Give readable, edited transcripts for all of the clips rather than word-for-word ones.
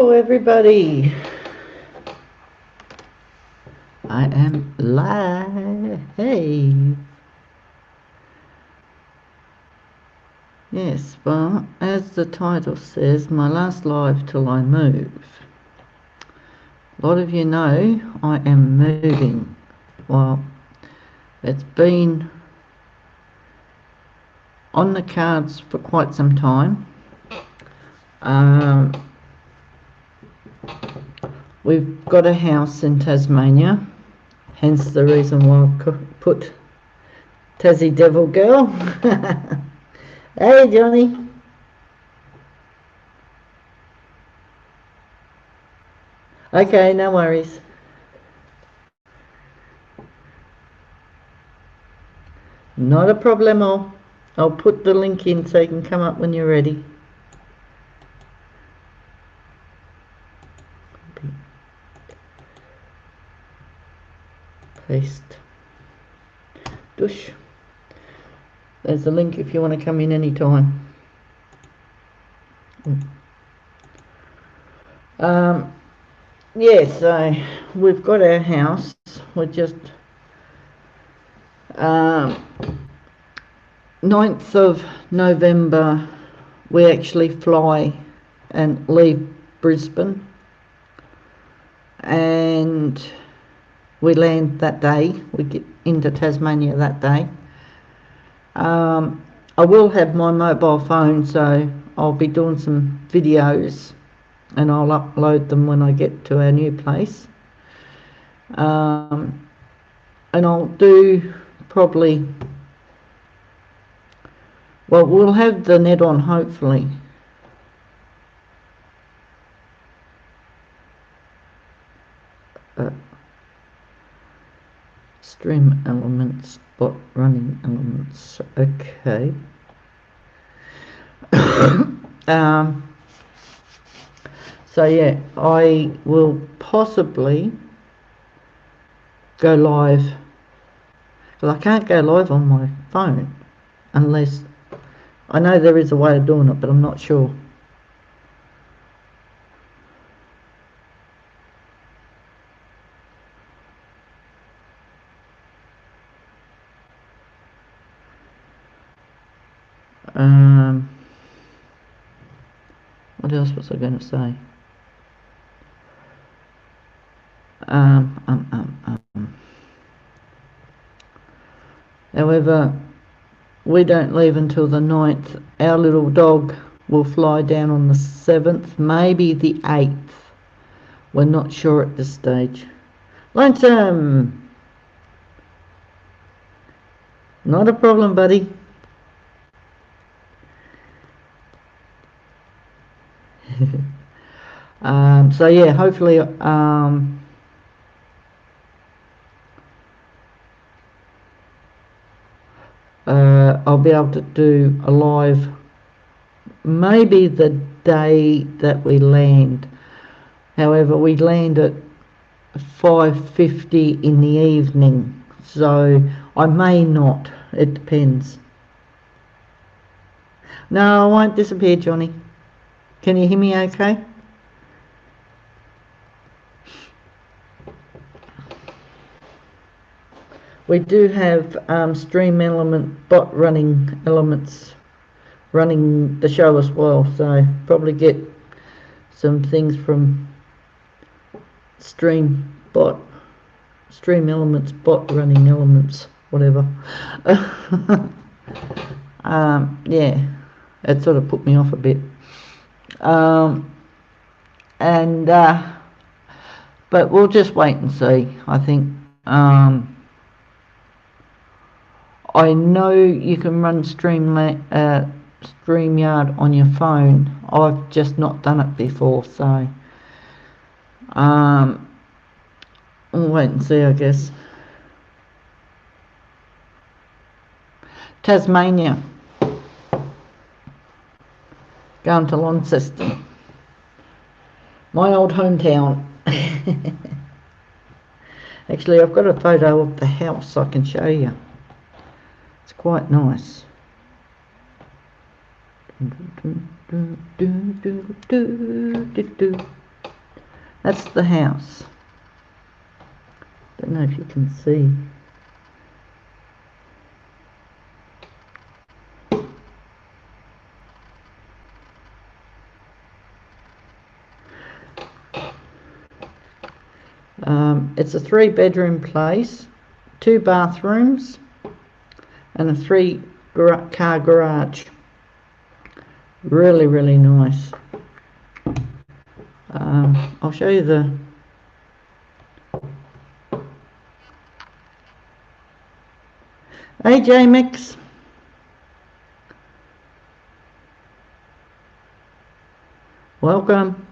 Hello everybody, I am live. Hey, yes, well, as the title says, my last live till I move. A lot of you know I am moving. Well, it's been on the cards for quite some time. We've got a house in Tasmania, hence the reason why I've put Tassie Devil Girl. Hey Johnny. Okay, no worries. Not a problemo. I'll put the link in so you can come up when you're ready. Paste. Dush. There's the link if you want to come in anytime. Yeah, so we've got our house. We're just 9th of November we actually fly and leave Brisbane, and we land that day. We get into Tasmania that day. I will have my mobile phone, so I'll be doing some videos and I'll upload them when I get to our new place. And I'll do probably, well, we'll have the net on hopefully. Stream elements, bot running elements, okay. So yeah, I will possibly go live, because I can't go live on my phone unless, I know there is a way of doing it, but I'm not sure. What else was I going to say? However, we don't leave until the 9th. Our little dog will fly down on the 7th, maybe the 8th. We're not sure at this stage. Lonesome! Not a problem, buddy. So yeah, hopefully I'll be able to do a live maybe the day that we land. However, we land at 5:50 in the evening, so I may not. It depends. No, I won't disappear, Johnny. Can you hear me okay? We do have Stream Element bot running elements running the show as well, so probably get some things from Stream Elements bot running elements, whatever. Yeah, it sort of put me off a bit. But we'll just wait and see. I think I know you can run StreamYard on your phone. I've just not done it before, so we'll wait and see, I guess. Tasmania, going to Launceston, my old hometown. Actually, I've got a photo of the house I can show you. It's quite nice. That's the house. Don't know if you can see. It's a 3-bedroom place, 2 bathrooms, and a 3-car garage. Really, really nice. I'll show you the... Hey, J-Mix. Welcome.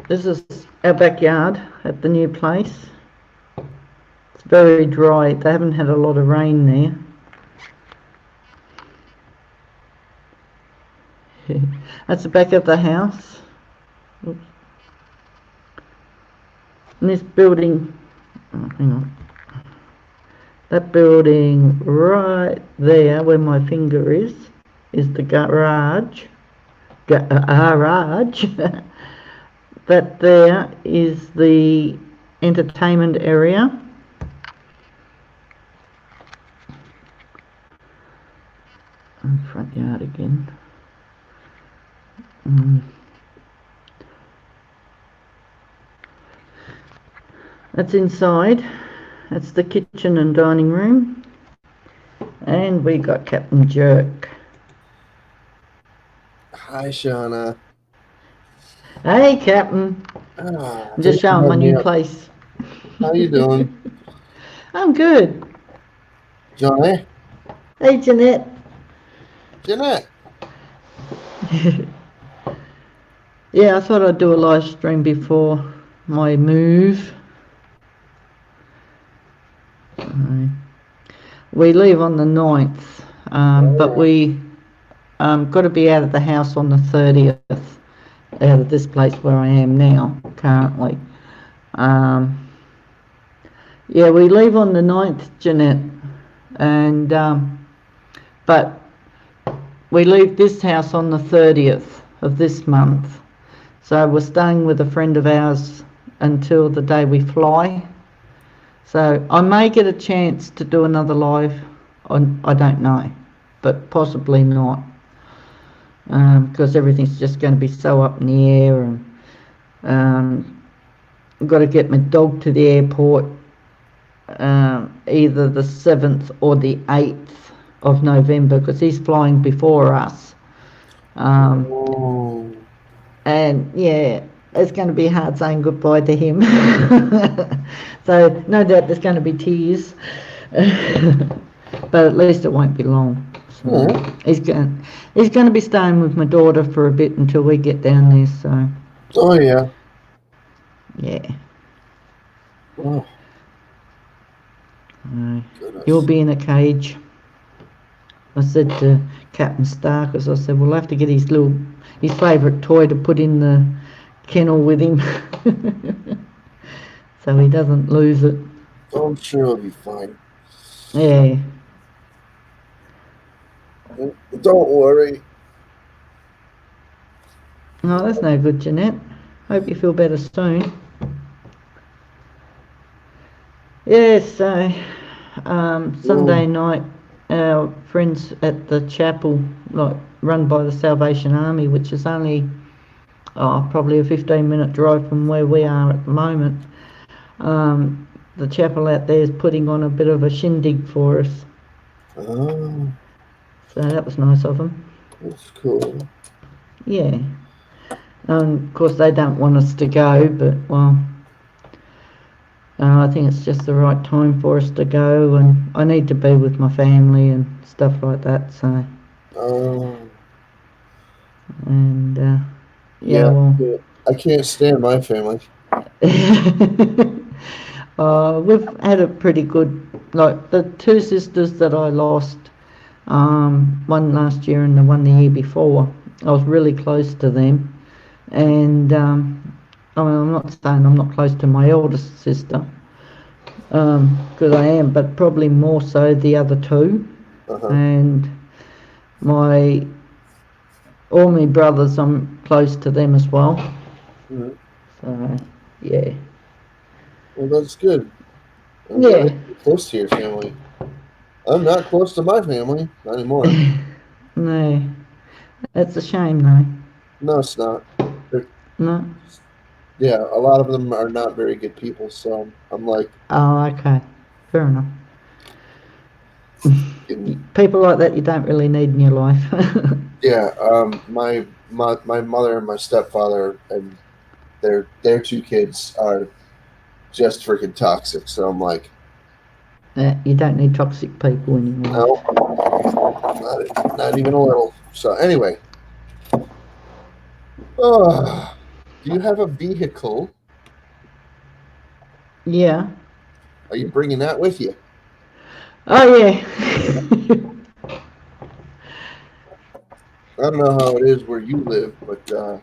This is our backyard at the new place. It's very dry. They haven't had a lot of rain there. That's the back of the house. Oops. And this building, oh, hang on. That building right there where my finger is the garage. Garage. That there is the entertainment area. And front yard again. That's inside. That's the kitchen and dining room. And we got Captain Jerk. Hi, Shauna. Hey, Captain. I'm just showing my new place. How you doing? I'm good. Johnny? Hey, Jeanette. Jeanette? Yeah, I thought I'd do a live stream before my move. We leave on the 9th, but we got to be out of the house on the 30th, out of this place where I am now, currently. Yeah, we leave on the 9th, Jeanette, and but we leave this house on the 30th of this month. So we're staying with a friend of ours until the day we fly. So I may get a chance to do another live. I don't know, but possibly not, because everything's just going to be so up in the air, and I've got to get my dog to the airport either the 7th or the 8th of November, because he's flying before us. And yeah, it's going to be hard saying goodbye to him. So no doubt there's going to be tears, but at least it won't be long. So he's going to be staying with my daughter for a bit until we get down there. So. Oh yeah. Yeah. Oh. He'll be in a cage. I said to Captain Stark, because I said we'll have to get his favourite toy to put in the kennel with him, so he doesn't lose it. I'm sure he'll be fine. Yeah. Don't worry. No, that's no good, Jeanette. Hope you feel better soon. Yeah, so Sunday night, our friends at the chapel, like run by the Salvation Army, which is only probably a 15-minute drive from where we are at the moment. The chapel out there is putting on a bit of a shindig for us. Oh. So that was nice of them. That's cool. Yeah. Of course, they don't want us to go, but, well, I think it's just the right time for us to go, and I need to be with my family and stuff like that, so. Oh. And, Yeah, well. I can't stand my family. We've had a pretty good, like, the 2 sisters that I lost, one last year and the one the year before, I was really close to them. And I mean, I'm not saying I'm not close to my eldest sister, because I am, but probably more so the other 2. And my all my brothers, I'm close to them as well. Mhm. So, yeah. Well, that's good. I'm glad Yeah. that you're close to your family. I'm not close to my family. Not anymore. No, it's a shame though. No, it's not. They're, No. yeah, a lot of them are not very good people. So I'm like, Oh, okay. Fair enough. in, People like that you don't really need in your life. yeah. My mother and my stepfather and their two kids are just freaking toxic. So I'm like, You don't need toxic people in your life. no, not even a little. So anyway, do you have a vehicle? Yeah. Are you bringing that with you? Oh, yeah. I don't know how it is where you live, but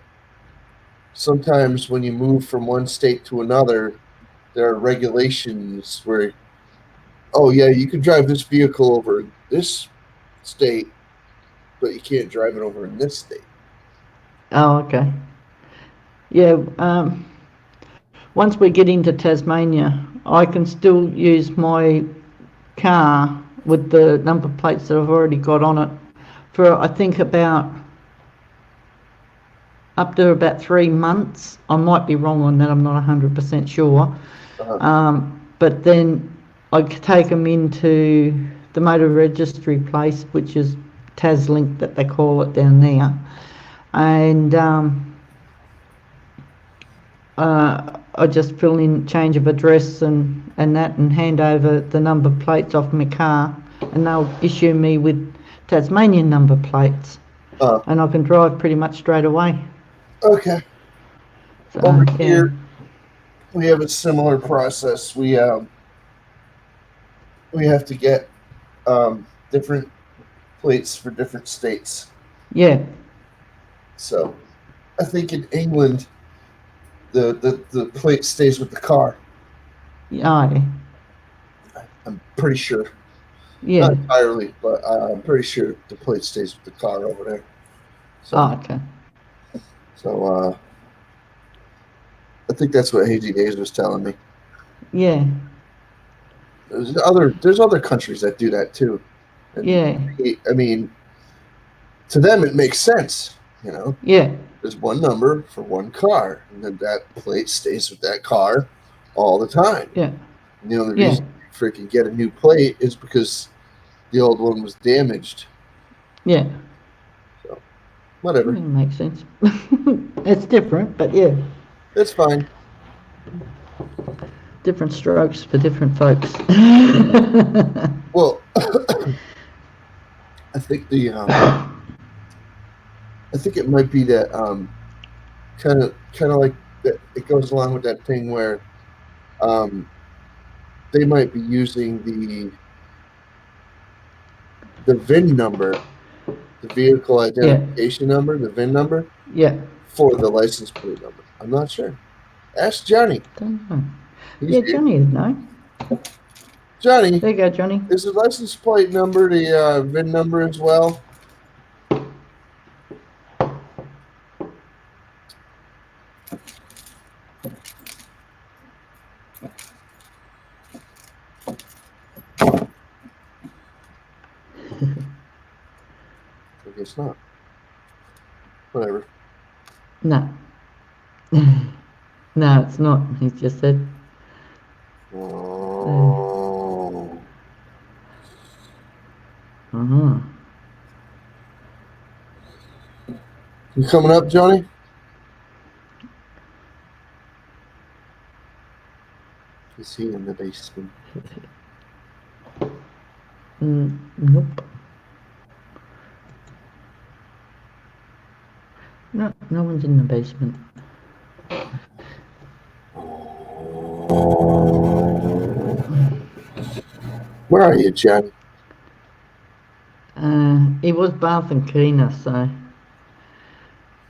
sometimes when you move from one state to another, there are regulations where, oh yeah, you can drive this vehicle over in this state, but you can't drive it over in this state. Oh, okay. Yeah. Once we get into Tasmania, I can still use my car with the number plates that I've already got on it for, I think, about up to about 3 months. I might be wrong on that. I'm not 100% sure. Uh, But then I take them into the motor registry place, which is TasLink that they call it down there, and I just fill in change of address and that, and hand over the number plates off my car, and they'll issue me with Tasmanian number plates, uh, and I can drive pretty much straight away. okay. So Over yeah, here, we have a similar process. We have to get different plates for different states. yeah, So I think in England, the plate stays with the car. yeah, I'm pretty sure. Not yeah. entirely, but I'm pretty sure the plate stays with the car over there. So, Oh, okay. so I think that's what Hazy Days was telling me. Yeah, There's other countries that do that too, and yeah, I mean, to them it makes sense. You know, yeah, there's one number for one car, and then that plate stays with that car all the time. yeah, And the only yeah, reason you freaking get a new plate is because the old one was damaged. yeah. So whatever, Yeah, makes sense. It's different, but yeah, it's fine. different strokes for different folks. Well, I think I think it might be that kind of like that. It goes along with that thing where um, they might be using the VIN number, the vehicle Yeah, identification number, the VIN number yeah. for the license plate number. I'm not sure. Ask Johnny. Don't know. He's Yeah, here. Johnny would know. Johnny, There you go, Johnny. is the license plate number the VIN number as well? I guess not. Whatever. No. No, it's not. He just said, Oh. uh-huh. You coming up, Johnny? Is he in the basement? Nope. No, no one's in the basement. Where are you, Johnny? He was bathing Keener, so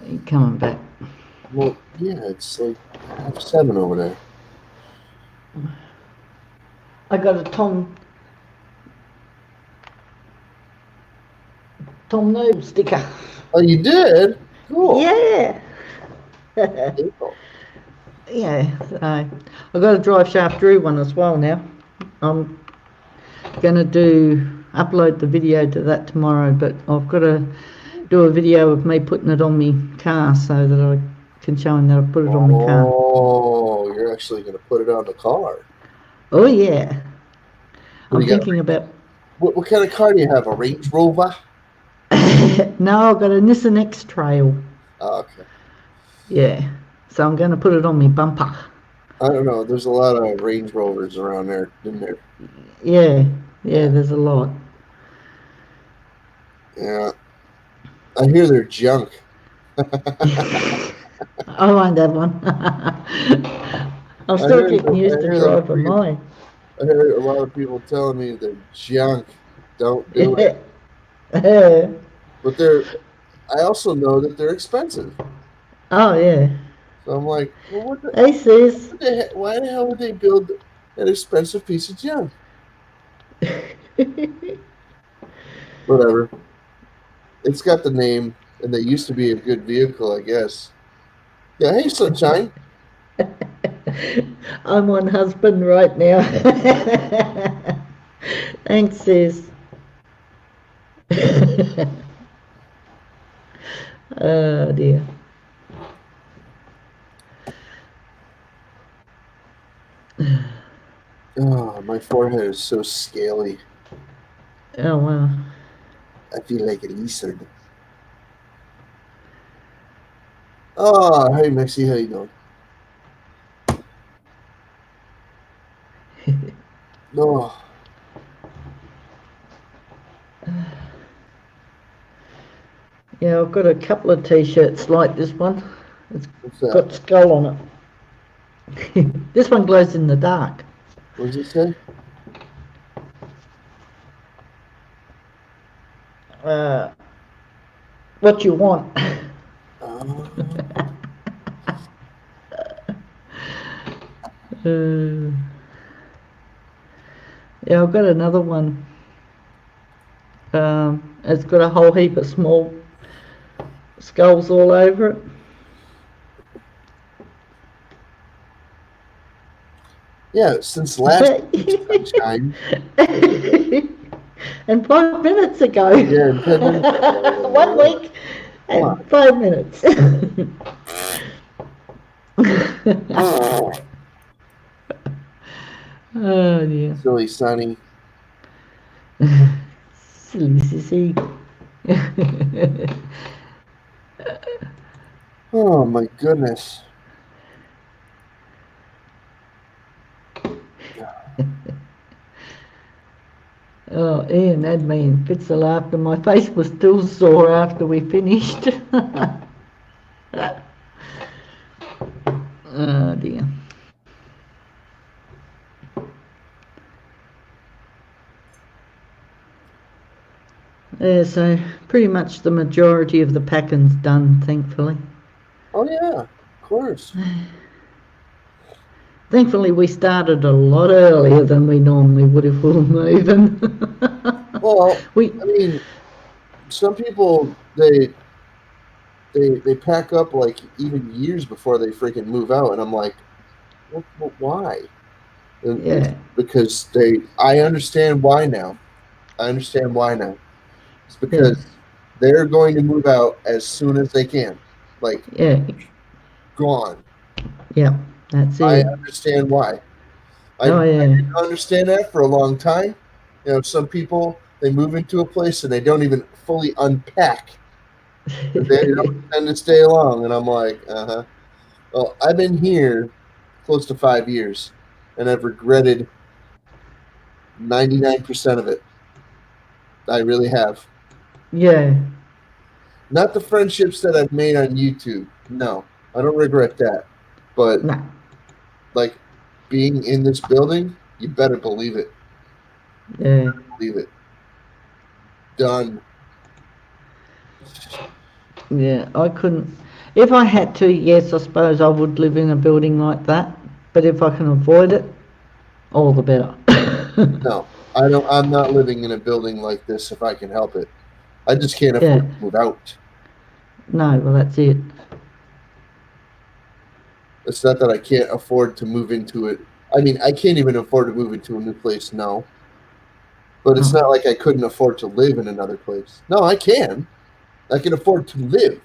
he coming back. Well, yeah, it's like 7:30 over there. I got a Tom Noob sticker. Oh, you did? Cool. Yeah. Cool. Yeah, so I've got a drive shaft Drew one as well now. I'm gonna upload the video to that tomorrow, but I've got to do a video of me putting it on my car so that I can show him that I put it on my car. Oh, you're actually going to put it on the car. Oh yeah. What do I'm you got? thinking about What kind of car do you have? A Range Rover? no, I've got a Nissan X-Trail. Oh, okay. Yeah. So I'm gonna put it on my bumper. I don't know. There's a lot of Range Rovers around there, isn't there? Yeah, there's a lot. Yeah. I hear they're junk. I won't have one. I'm still getting used to driving mine. I heard a lot of people telling me they're junk. Don't do it. But I also know that they're expensive. Oh yeah. So I'm like, well, Hey sis. why the hell would they build an expensive piece of junk? Whatever. It's got the name, and they used to be a good vehicle, I guess. Yeah, hey, Sunshine. I'm on husband right now. Thanks, sis. Oh dear. Oh, my forehead is so scaly. Oh wow. I feel like a lizard. Oh, hey, Mexi, how you doing? No. Yeah, I've got a couple of t-shirts like this one. It's What's that? got skull on it. This one glows in the dark. What does it say? What you want? Yeah, I've got another one. It's got a whole heap of small skulls all over it. Yeah, since last time. And 5 minutes ago. Yeah, in 10 minutes ago. 1 week and 5 minutes. Oh dear. Silly Sonny. Silly sissy. Oh my goodness. Oh, Ian had me in fits of laughter. My face was still sore after we finished. Oh dear. Yeah, so pretty much the majority of the packing's done, thankfully. Oh yeah, of course. Thankfully, we started a lot earlier than we normally would if we were moving. Well, I mean, some people they pack up like even years before they freaking move out, and I'm like, why? And yeah, because I understand why now. I understand why now. It's because they're going to move out as soon as they can. Like, gone. Yeah, that's it. I understand why. I didn't understand that for a long time. You know, some people, they move into a place and they don't even fully unpack. They don't tend to stay long. And I'm like, Well, I've been here close to 5 years, and I've regretted 99% of it. I really have. Yeah. Not the friendships that I've made on YouTube. No, I don't regret that. But like being in this building, you better believe it. Yeah. Believe it. Done. Yeah, I couldn't. If I had to, yes, I suppose I would live in a building like that. But if I can avoid it, all the better. No, I don't. I'm not living in a building like this if I can help it. I just can't afford to move out. No, well, that's it. It's not that I can't afford to move into it. I mean, I can't even afford to move into a new place now. But it's Oh. not like I couldn't afford to live in another place. No, I can. I can afford to live.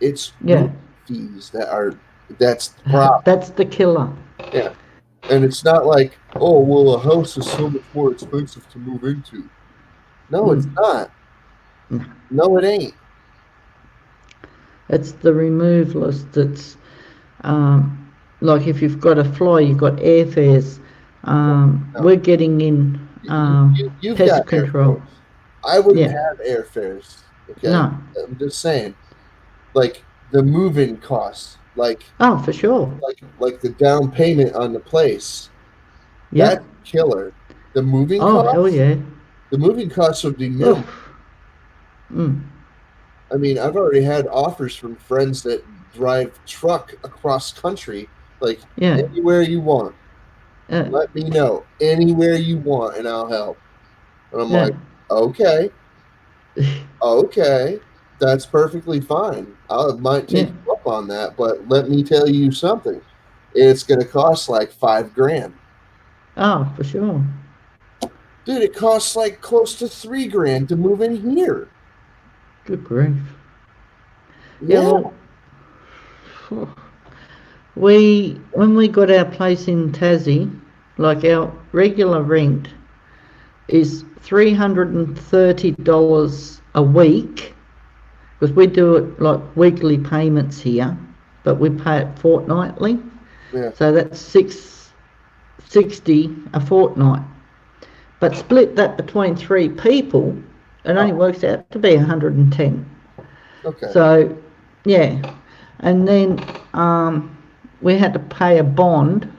It's Yeah, fees that's the problem. that's the killer. Yeah. And it's not like, oh, well, a house is so much more expensive to move into. No, it's not. No. No, it ain't. It's the removalist that's, like if you've got to fly, you've got airfares. No. We're getting in You've pest got control. airfares. I wouldn't Yeah, have airfares. Okay. no. I'm just saying, like the moving costs, Oh, for sure. like the down payment on the place. Yep. That's killer. The moving Oh, hell costs. yeah. The moving costs would be minimal. Oof. Mm. I mean, I've already had offers from friends that drive truck across country, like Yeah. anywhere you want. Yeah. Let me know anywhere you want, and I'll help. And I'm Yeah. like, okay, okay, that's perfectly fine. I might Yeah. take you up on that, but let me tell you something. It's going to cost like $5,000. Oh, for sure. Dude, it costs like close to $3,000 to move in here. Good grief. Yeah, Yeah. well, when we got our place in Tassie, like our regular rent is $330 a week, because we do it like weekly payments here, but we pay it fortnightly. Yeah. So that's $660 a fortnight. But split that between 3 people, it only works out to be 110. Okay. So, yeah. And then we had to pay a bond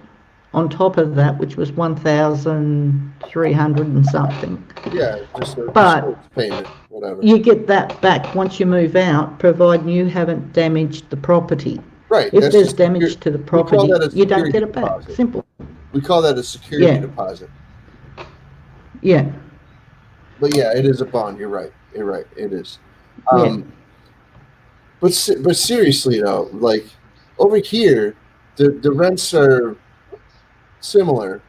on top of that, which was 1,300 and something. Yeah, just a But payment, whatever. you get that back once you move out, providing you haven't damaged the property. Right. If there's damage to the property, you don't get it back. Deposit. Simple. We call that a security Yeah. deposit. Yeah. But yeah, it is a bond. You're right. You're right. It is. Yeah. But seriously though, like over here, the rents are similar,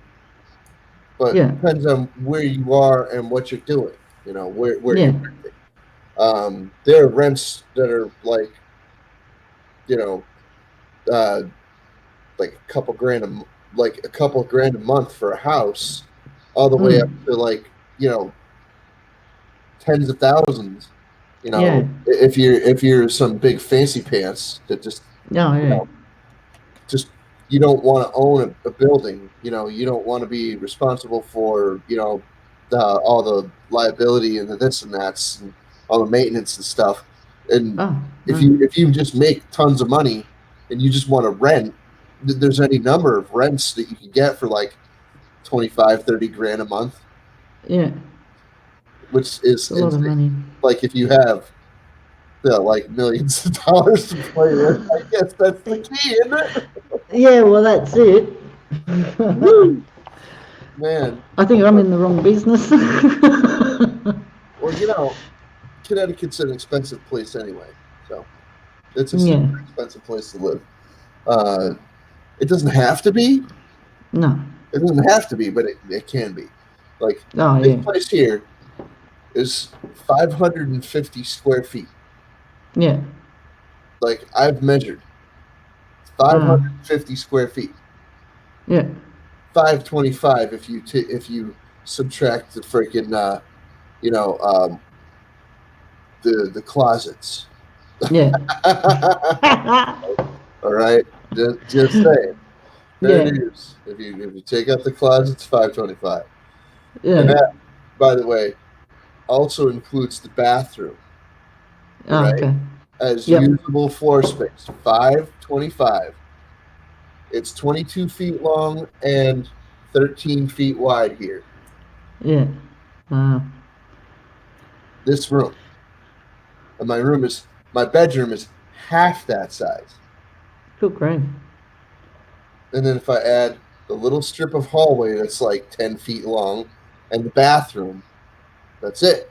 but Yeah. depends on where you are and what you're doing. You know where Yeah. you're renting. There are rents that are like, you know, like a couple grand a month for a house, all the way up to like, you know, tens of thousands. You know, Yeah. if you're some big fancy pants that just Oh, you yeah. know, just you don't want to own a building. You know, you don't want to be responsible for, you know, all the liability and the this and that's and all the maintenance and stuff. And Oh, if no. you just make tons of money and you just want to rent, there's any number of rents that you can get for like 25, 30 grand a month, Yeah. which is It's a lot of money. like if you have like millions of dollars to play with. I guess that's the key, isn't it? Yeah, well, that's it. Woo! Man. I think I'm in the wrong business. Well, you know, Connecticut's an expensive place anyway, so it's a Yeah. super expensive place to live. It doesn't have to be. No. It doesn't have to be, but it can be. Like Oh, this yeah. place here is 550 square feet. Yeah. Like I've measured 550 square feet. Yeah. 525 if you subtract the freaking you know, the closets. Yeah. All right, just saying. There Yeah. it is. If you take out the closets, 525. And Yeah. that, by the way, also includes the bathroom, Oh, right? okay. As Yep. usable floor space, 525. It's 22 feet long and 13 feet wide here. Yeah. This room. And my bedroom is half that size. Good grief. And then if I add the little strip of hallway that's like 10 feet long and the bathroom, that's it.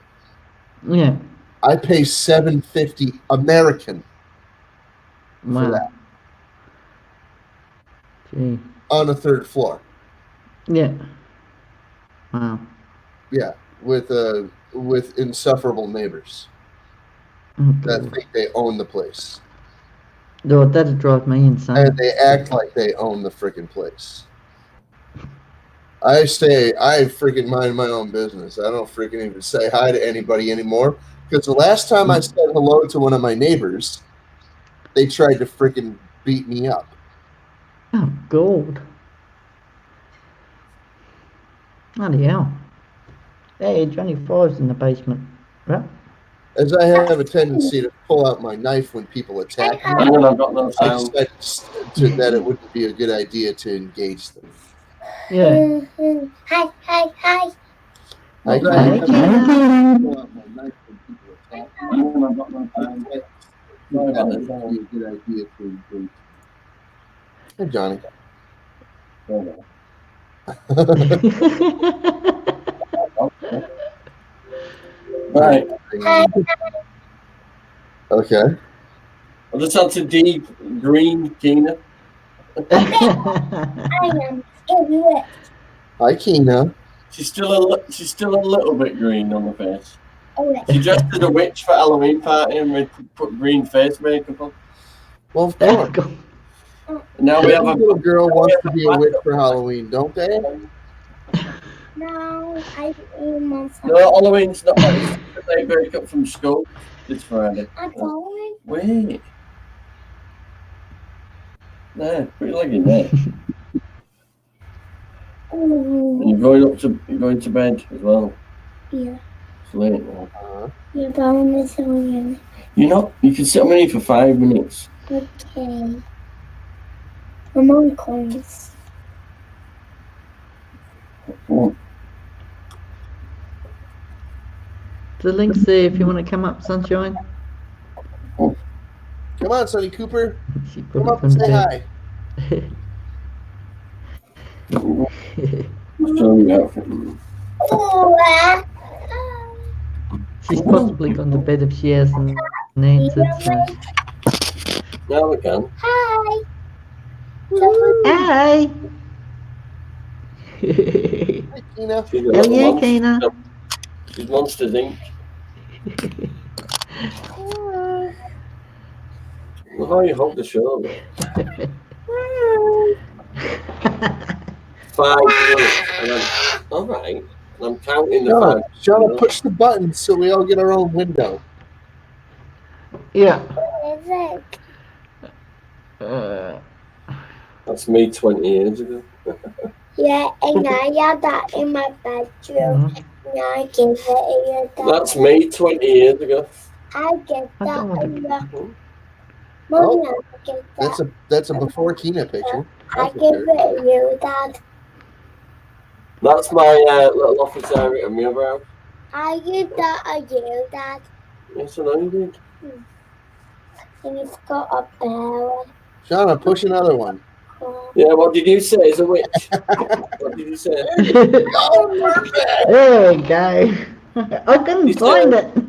Yeah. I pay $750 American Wow. that Gee. on the 3rd floor. Yeah. Wow. Yeah, with insufferable neighbors Oh, that God. think they own the place, Lord, that'd drive me insane. and they act like they own the freaking place. I freaking mind my own business. I don't freaking even say hi to anybody anymore, because the last time I said hello to one of my neighbors, they tried to freaking beat me up. Oh, God. Bloody hell. Hey, Johnny Five's in the basement. Right? As I have a tendency to pull out my knife when people attack me, And then I've got no I sound. decided that it wouldn't be a good idea to engage them. Yeah. Hi. I No Hey, sound. Tina. pull out my knife when people attack me. And then I've got no I sound. decided Sorry that about it the wouldn't be sound. a good idea to engage them. Hey, Johnny. Right. Okay. I just had to green Tina. I am scared. Hi, Keena. She's still a little bit green on the face. Okay. She dressed as a witch for Halloween party and we put green face makeup on. Well, of course. And now we have Every a little girl wants to be a witch for Halloween, don't they? No, I am myself. no Halloween's not. It's they break up from school this Friday. I'm going. Wait. There, put your leg in there. And you're going to bed as well. Yeah. It's late now. You're going to swim. You can sit on me for 5 minutes. Okay. I'm on coins. Oh, The link's there if you want to come up, Sunshine. Come on, Sonny Cooper. She put Come it up and from say there. hi. show me out. She's possibly gone to bed if she hasn't answered. So. Now we can. Hi. Hey! Hi, Keena. She's a How are little you, monster. Keena? She's Monsters Inc. Look how you hold the show. 5 minutes. And all right. And I'm counting the 5. Shauna, push the button so we all get our own window. Yeah. What is it? That's me 20 years ago. Yeah, and I have that in my bedroom. And I give it to you. That's me 20 years ago. I get I that don't want in the Oh, Mommy, I get that. That's a before Keena picture. I That's give okay. it to you, Dad. That's my little office area at my other house. I give that to you, Dad. Yes, I know you did. And it's got a bell. Shauna, push another one. Yeah, what did you say? It's a witch. What did you say? Oh, perfect. There we go. I couldn't You find said- it.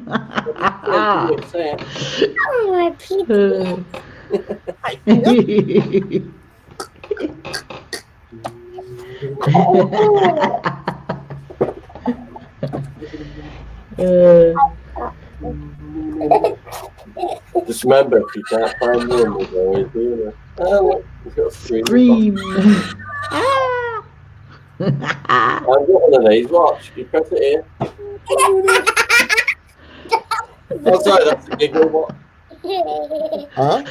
What did you say? Oh, my people. Just remember, if you can't find me, we'll always be there. Oh, look, we've got a screen. Scream. I've got one of these. Watch. You press it here. Oh, sorry, that's a giggle box. Huh?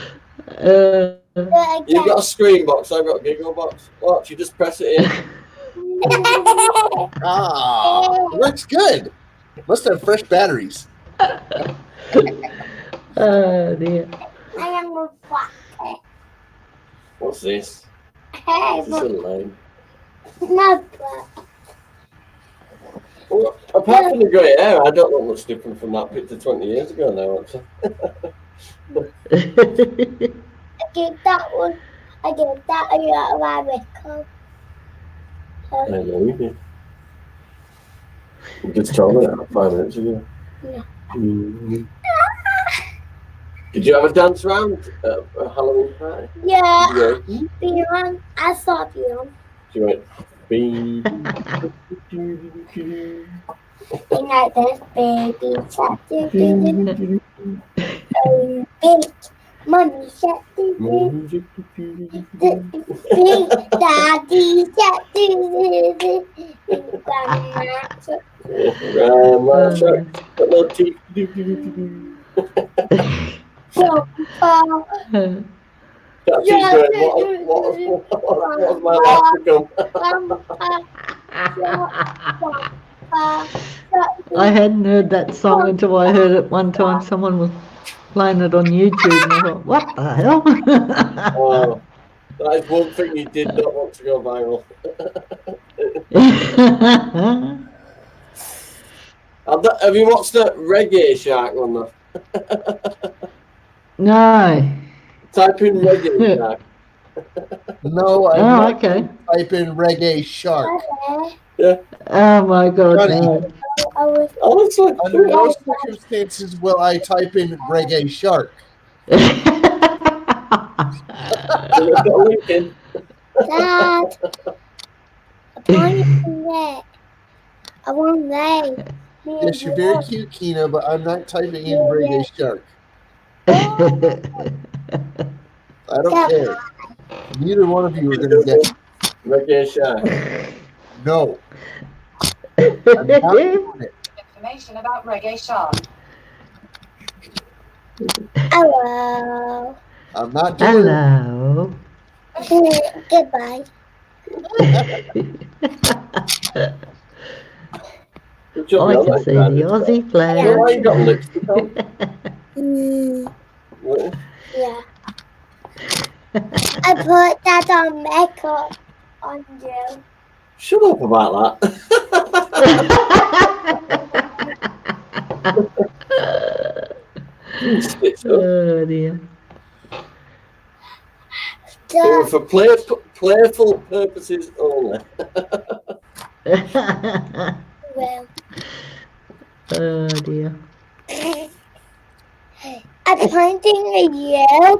You've got a screen box. I've got a giggle box. Watch. You just press it in. Ah, works good. Must have fresh batteries. Oh dear. I am a black. What's this? Hey, This is a line. not black. Well, apart from the grey hair, I don't look much different from that picture 20 years ago now, actually. I get that one. I get that a lot of my makeup. I know you did. You just told me that 5 minutes ago. Yeah. Mm. Did you have a dance round at a Halloween party? Yeah. Yeah. Beyond, I saw Beyond. She went, "Bee." And I this baby shark. Big mommy shark. Big daddy shark. Grandma shark, got no teeth. Grandpa. That's Yeah, going, what's my life become? I hadn't heard that song until I heard it one time. Someone was playing it on YouTube, and I thought, "What the hell?" Oh, that is one thing you did not want to go viral. Have you watched the Reggae Shark one though? No. Type in Reggae Shark. No, I Oh, okay. type in reggae shark. Oh my God, no. Honestly, Under no circumstances will I type in reggae shark. Dad, I want that. Yes, you're very cute, Kina, but I'm not typing in reggae shark. I don't care. Neither one of you are going to get it. Reggae Shark. No. I'm not doing it. Information about Reggae Shark. Hello. I'm not doing it. Hello. Goodbye. Good job, I you can like see that. the Aussie You flag. know why you got lipstick on? What? Yeah. I put that on makeup on you. Shut up about that. Stitch up. Oh dear. They were for playful purposes only. Well, Oh dear. I'm pointing at you. Oh,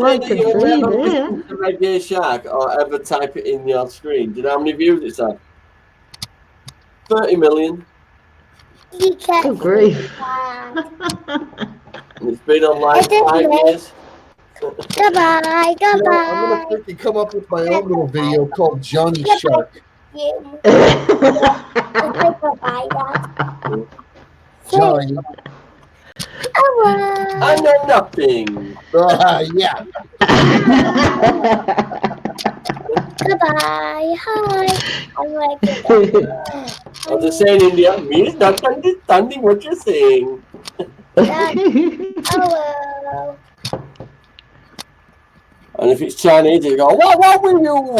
I Did can you see ever there. listen to Reggae Shark or ever type it in your screen? Do you know how many views it's had? 30 million. You can't Good grief. see that. And it's been online It is 5 me. years. Goodbye, You know, I'm goodbye. going to come up with my own little video called Johnny Shark. You. Goodbye, Dad. Johnny. Hello. I know nothing. Yeah. Goodbye. Hi. I'm like goodbye. As I say in India, me is not understanding what you're saying. Hello. And if it's Chinese, they go, what were you?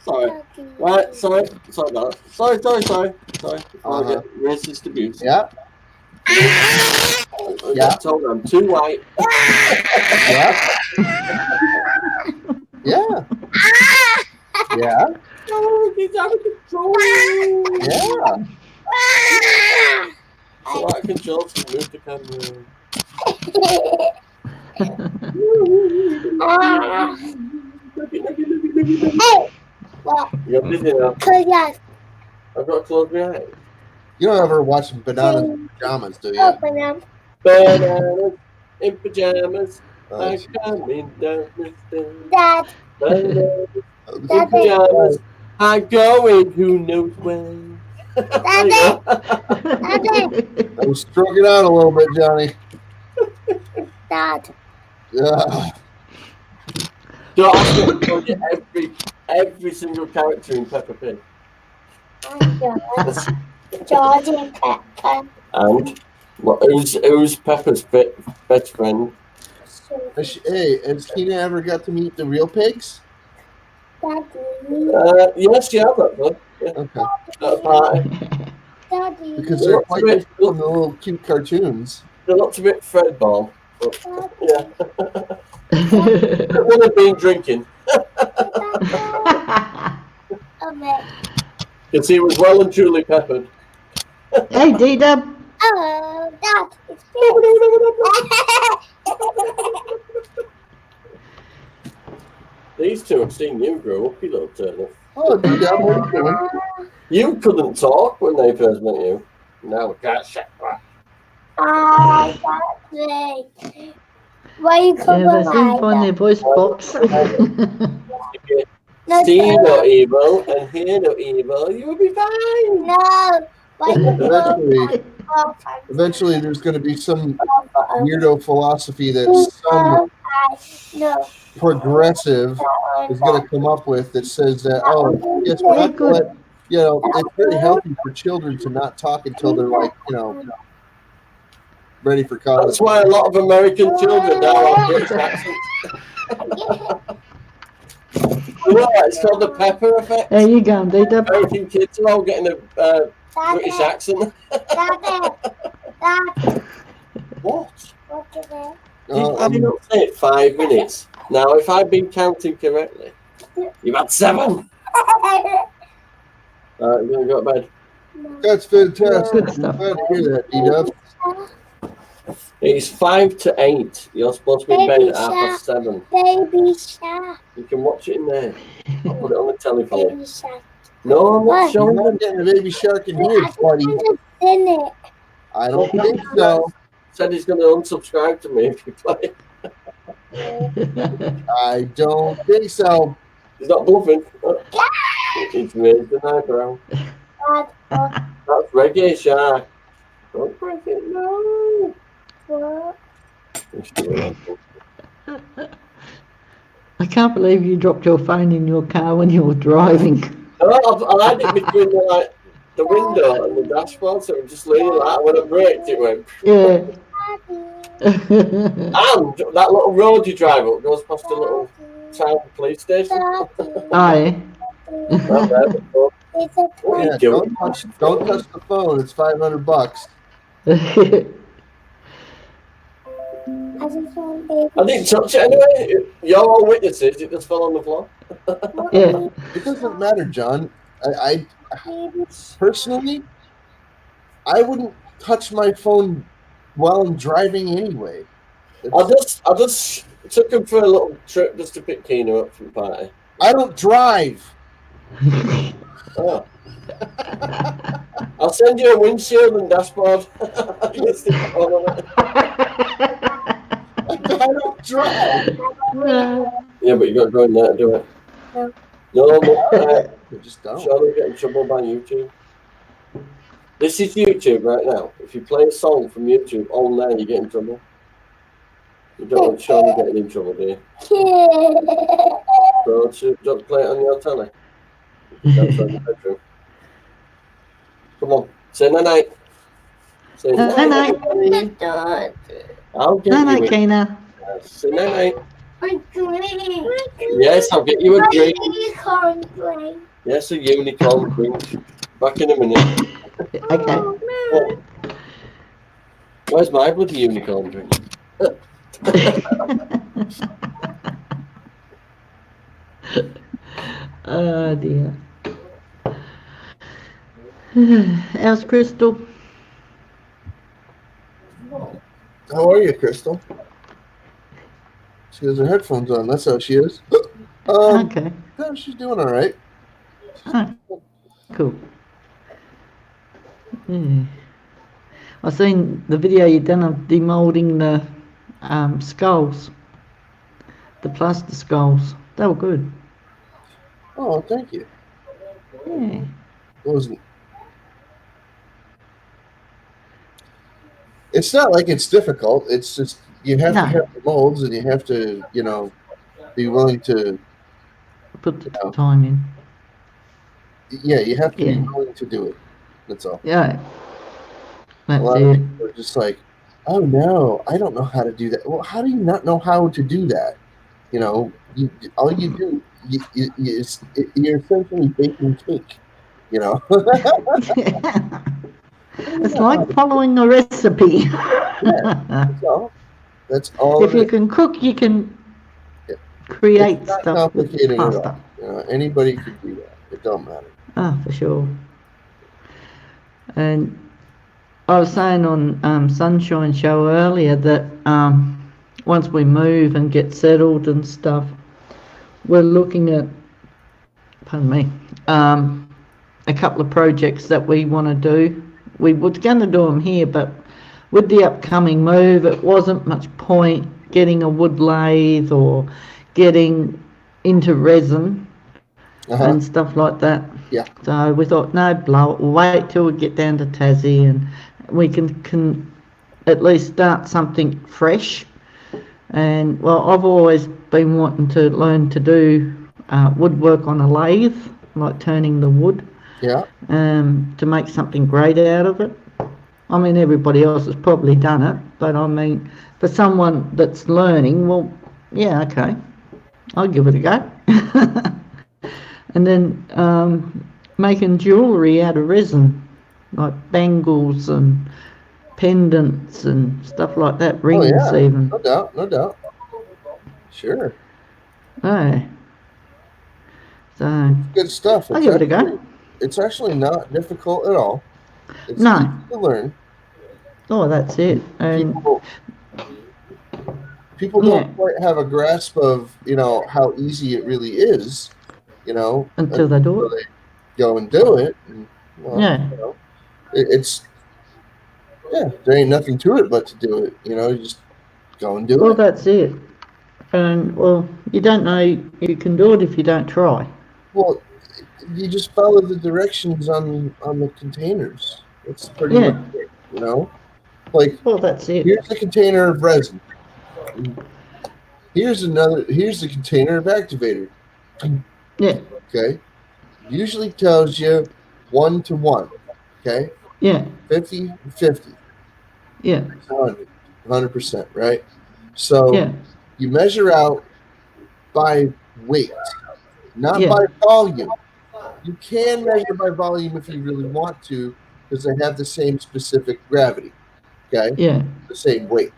Sorry. Right, sorry about that. Sorry. Before I get racist abuse. Yeah. I got told I'm too white. Yeah. Yeah. Yeah. Oh, he's out of control. Yeah. So I control to move the camera. Hey. Well, You're busy now. yes. I've got to close my eyes. You don't ever watch Bananas in Pajamas, do you? Open them. Bananas in pajamas. Oh, I'm coming down the stairs. Dad. Bananas in Daddy. pajamas. I'm going who knows when. Daddy. Daddy. I was stroking out a little bit, Johnny. Dad. Yeah. Don't ask me to tell you every single character in Peppa Pig. George and Pepper. And who's Peppa's best friend? Hey, has Kina ever got to meet the real pigs? Daddy. Yes, yeah, actually. Yeah. Okay. At a party. Daddy. Because they're quite different from the little cute cartoons. They looked a bit Fred Ball. But, yeah. Daddy. Would have been drinking. Because he was well and truly peppered. Hey, D-Dub. Hello. Dad, it's These two have seen you grow up, you little turtle. Oh, dude, I'm what are you doing? You couldn't talk when they first met you. Now we can't say that. Daddy. Why you Yeah, cover they soon find my their voice box. No, See no evil and hear no evil, you will be fine. No. Why you Eventually, there's going to be some weirdo philosophy that some No. progressive is going to come up with that says that, oh, yes, we're not going to let, you know, it's very healthy for children to not talk until they're like, you know, ready for college. That's why a lot of American children now have British accents. You know, it's called the Pepper effect. There you go, D-Dub. American kids are all getting a British accent. What? I didn't say it 5 minutes. Now, if I've been counting correctly, you've had 7. You're going to go to bed. That's fantastic. Good stuff. Glad to hear that, D-Dub. It's 5 to 8. You're supposed to be in bed at 7:30. Baby shark. You can watch it in there. I'll put it on the telly for you. Baby shark. No, I'm not You're showing not them. getting a baby shark in here, buddy. In it. I don't think so. Said he's going to unsubscribe to me if you play. I don't think so. He's not bluffing. He's raised an eyebrow. That's Reggae Shark. Don't break it, no. What? I can't believe you dropped your phone in your car when you were driving. No, I had it between the window and the dashboard, so it was just leaning like that. When I braked, it went. Yeah. And that little road you drive up goes past a little town police station. Aye. It's a What are Yeah, you doing? don't touch the phone. It's $500. I just want baby. I didn't touch it anyway. You're all witnesses. It just fell on the floor. Yeah. It doesn't matter, John. I Baby personally, I wouldn't touch my phone while I'm driving anyway. I just took him for a little trip just to pick Keno up from the party. I don't drive. Oh. I'll send you a windshield and dashboard. You can stick it on it. I don't drive. Yeah, but you got to go in there to do it. No. No, but I just don't. Charlie get in trouble by YouTube. This is YouTube right now. If you play a song from YouTube on there, you get in trouble. You don't want Charlie getting in trouble, do you? So don't play it on your telly. That's on the bedroom. Come on, say night. Say Night-night. I'll get Night-night, you a Kena. Say night. A drink. Yes, I'll get you a drink. Unicorn drink. Yes, a unicorn drink. Back in a minute. Okay. Where's my bloody unicorn drink? Oh dear. How's Crystal? How are you, Crystal? She has her headphones on. That's how she is. Okay. No, she's doing all right. Oh, cool. Yeah. I've seen the video you done of demoulding the skulls, the plaster skulls. They were good. Oh, thank you. Yeah. It wasn't. It's not like it's difficult. It's just you have No. to have the molds, and you have to, you know, be willing to. Put the time in. Yeah, you have to be Yeah. willing to do it. That's all. Yeah. A That's lot of it. people are just like, oh no, I don't know how to do that. Well, how do you not know how to do that? You know, all you do, you're essentially baking cake. You know. It's like following a recipe. So, that's all. If you can cook, you can create It's not stuff with complicated at all. pasta. You know, anybody can do that. It don't matter. Ah, for sure. And I was saying on Sunshine Show earlier that once we move and get settled and stuff, we're looking at, pardon me, a couple of projects that we want to do. We were going to do them here, but with the upcoming move, it wasn't much point getting a wood lathe or getting into resin and stuff like that. Yeah. So we thought, no, blow it. We'll wait till we get down to Tassie and we can at least start something fresh. And, well, I've always been wanting to learn to do woodwork on a lathe, like turning the wood. Yeah. To make something great out of it. I mean, everybody else has probably done it, but I mean, for someone that's learning, well, yeah, okay, I'll give it a go. And then making jewellery out of resin, like bangles and pendants and stuff like that, rings even. No doubt, no doubt. Sure. Oh. So, Good stuff. I'll give it a go. It's actually not difficult at all. It's No. easy to learn. Oh, that's it. And People don't quite have a grasp of, how easy it really is, until they do it. they go and do it. And, well, Yeah. There ain't nothing to it but to do it. You just go and do Well, it. that's it. And, well, you don't know you can do it if you don't try. Well, you just follow the directions on the containers. It's pretty Yeah. much it, Like, Well, that's it. here's a container of resin. Here's the container of activator. Yeah. Okay. Usually tells you 1 to 1. Okay. Yeah. 50-50. Yeah. 100%, right? So Yeah. you measure out by weight, not Yeah. by volume. You can measure by volume if you really want to, because they have the same specific gravity. Okay. Yeah. The same weight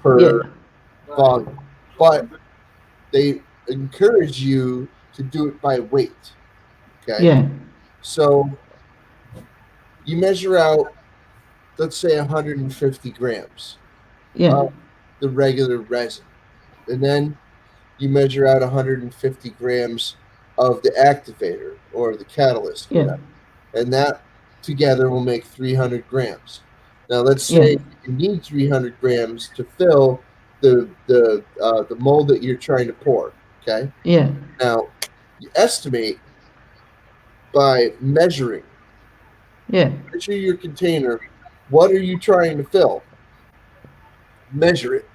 per Yeah. volume. But they encourage you to do it by weight. Okay. Yeah. So you measure out, let's say, 150 grams Yeah. of the regular resin. And then you measure out 150 grams of the activator or the catalyst. Yeah. Whatever. And that together will make 300 grams. Now, let's say you need 300 grams to fill the mold that you're trying to pour. Okay. Yeah. Now, you estimate by measuring. Yeah. Measure your container. What are you trying to fill? Measure it.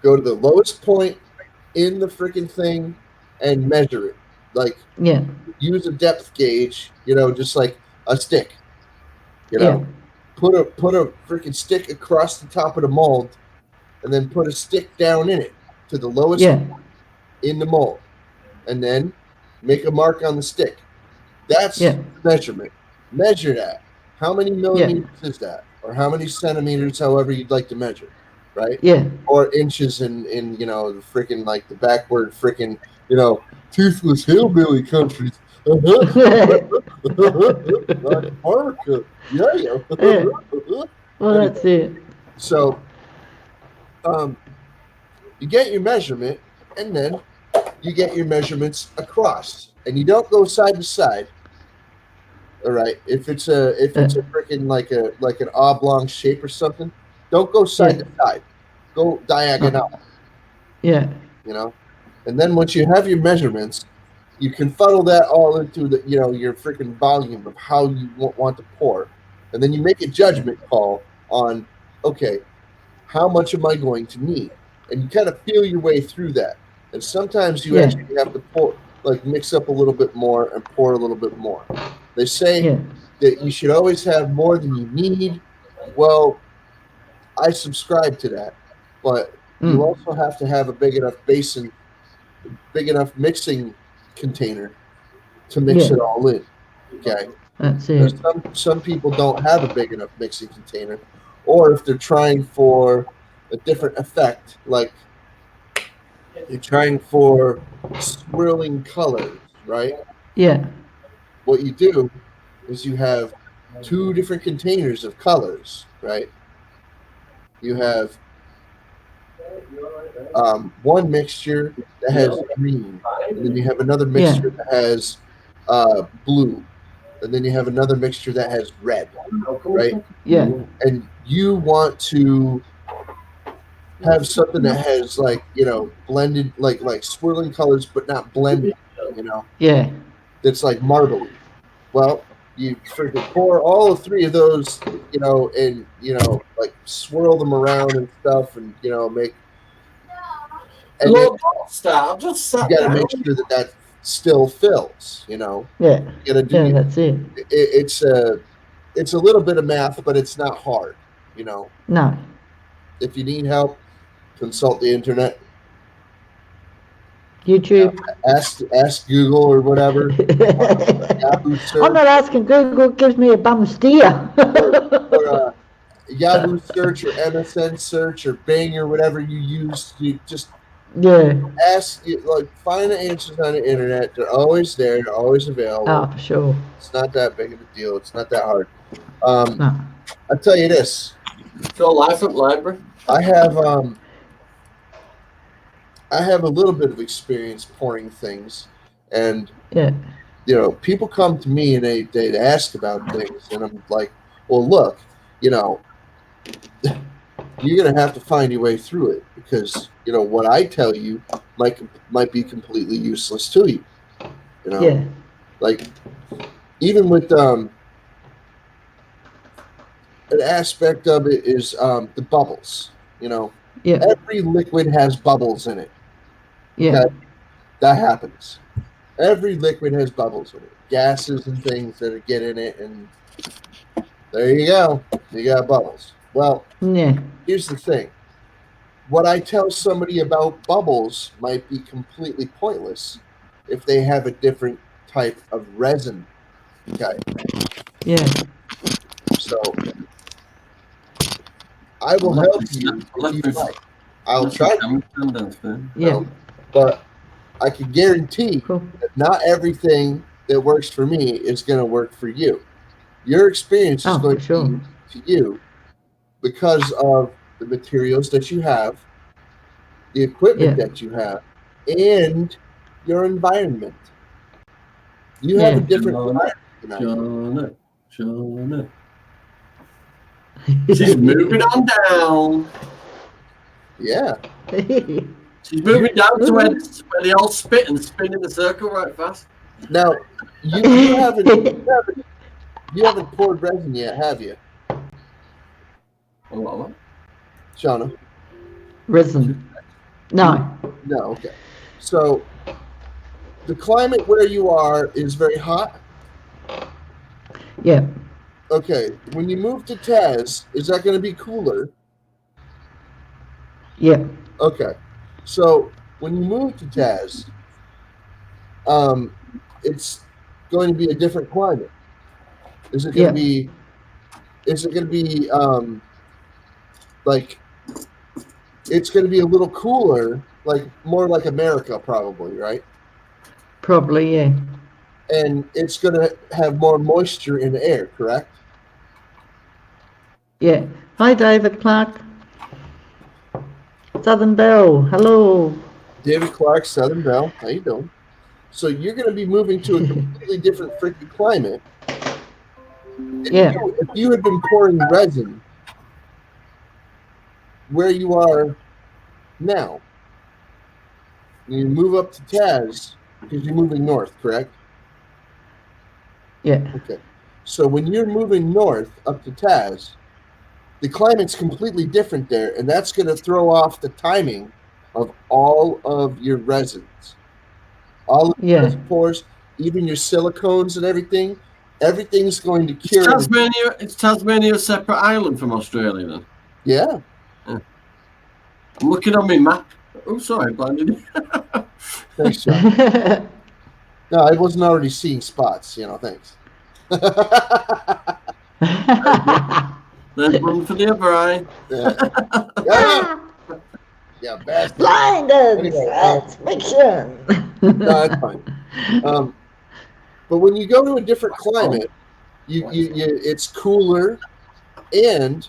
Go to the lowest point in the freaking thing and measure it. Like, Yeah. use a depth gauge, just like a stick. Yeah. Put a freaking stick across the top of the mold and then put a stick down in it to the lowest Yeah. point in the mold. And then make a mark on the stick. That's Yeah. measurement. Measure that. How many millimeters is that? Or how many centimeters, however you'd like to measure, right? Yeah. Or inches in the freaking, like, the backward freaking, toothless hillbilly countries. America. Yeah. Well, that's it. So, you get your measurement, and then you get your measurements across, and you don't go side to side. All right. If it's a freaking like an oblong shape or something, don't go side to side. Go diagonal. Yeah. And then once you have your measurements, you can funnel that all into the your freaking volume of how you want to pour, and then you make a judgment call on, okay, how much am I going to need? And you kind of feel your way through that. And sometimes you actually have to pour, like, mix up a little bit more and pour a little bit more. They say that you should always have more than you need. Well, I subscribe to that, but you also have to have a big enough basin, big enough mixing container to mix it all in. Okay. That's it. Some people don't have a big enough mixing container, or if they're trying for a different effect, like you're trying for swirling colors, right? Yeah. What you do is you have two different containers of colors, right? You have one mixture that has green, and then you have another mixture that has blue, and then you have another mixture that has red, right? Yeah. And you want to have something that has like, you know, blended, like swirling colors, but not blended, you know, Yeah. that's like marbly. Well, you freaking pour all three of those, you know, and, you know, like swirl them around and stuff, and, you know, make. And then Look, stop. Just sat you got to down. make sure that that still fills, you know. Yeah. You got to do. Yeah, that's it. It's a little bit of math, but it's not hard, you know. No. If you need help, consult the internet. YouTube. Ask Google or whatever. Yahoo search. I'm not asking Google, it gives me a bum steer. or Yahoo search or MSN search or Bing or whatever you use. You just Yeah. ask, like, find the answers on the internet. They're always there. They're always available. Oh, for sure. It's not that big of a deal. It's not that hard. No. I'll tell you this. So life at library. I have a little bit of experience pouring things, and Yeah. you know, people come to me and they ask about things, and I'm like, well, look, you know, you're gonna have to find your way through it, because, you know, what I tell you might be completely useless to you. You know, Yeah. like even with an aspect of it is the bubbles. You know, Yeah. every liquid has bubbles in it. Yeah. That happens. Every liquid has bubbles in it, gases and things that get in it, and there you go. You got bubbles. Well, Yeah. here's the thing. What I tell somebody about bubbles might be completely pointless if they have a different type of resin. Okay, Yeah. so I will help you if you like. I'll try to, Yeah. but I can guarantee Cool. that not everything that works for me is going to work for you. Your experience is Oh, going for sure. to be to you because of the materials that you have, the equipment Yeah. that you have, and your environment. You have a Yeah. different environment than I do. Shona. She's moving on down. Yeah. She's moving down to where they all spit and spin in the circle right fast. Now, you haven't poured resin yet, have you, What? Shauna? Resin. No. No. Okay. So, the climate where you are is very hot. Yeah. Okay. When you move to Taz, is that going to be cooler? Yeah. Okay. So when you move to Taz, it's going to be a different climate. Is it going to be? Is it going to be like? It's going to be a little cooler, like more like America, probably, right? Probably, yeah. And it's going to have more moisture in the air, correct? Yeah. Hi, David Clark. Southern Belle. Hello. David Clark, Southern Belle. How you doing? So you're going to be moving to a completely different freaking climate. Yeah. If you had been pouring resin where you are now, you move up to Taz because you're moving north, correct? Yeah. Okay. So when you're moving north up to Taz, the climate's completely different there, and that's going to throw off the timing of all of your resins. All of your reservoirs, even your silicones and everything, everything's going to cure. Is Tasmania a separate island from Australia then? Yeah. I'm looking on my map. Oh, sorry, blinded. Thanks, John. No, I wasn't already seeing spots, you know, thanks. There's one for the other eye. Yeah, bastard. Blinded! Anyway, Science fiction! No, that's fine. But when you go to a different climate, it's cooler, and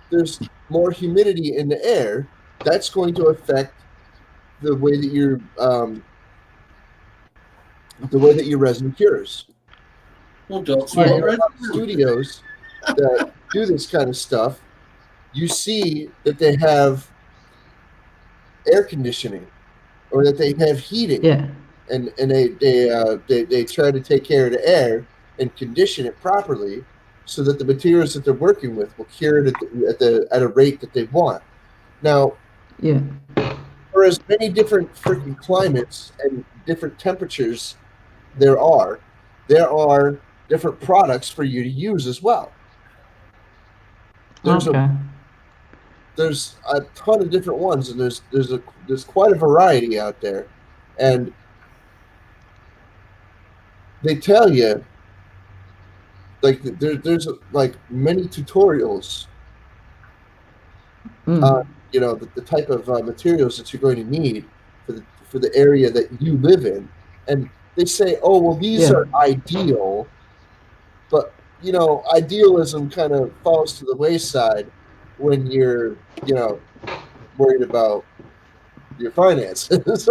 there's more humidity in the air. That's going to affect the way that your resin cures. Well, don't So Yeah. smoke in a red. lot of studios that do this kind of stuff, you see that they have air conditioning or that they have heating, Yeah. and they try to take care of the air and condition it properly so that the materials that they're working with will cure it at a rate that they want. Now, Yeah. for as many different freaking climates and different temperatures there are different products for you to use as well. There's Okay. there's a ton of different ones, and there's quite a variety out there, and they tell you like there's like many tutorials Mm. you know the type of materials that you're going to need for the area that you live in, and they say, oh well, these Yeah. are ideal, but you know idealism kind of falls to the wayside when you're worried about your finances.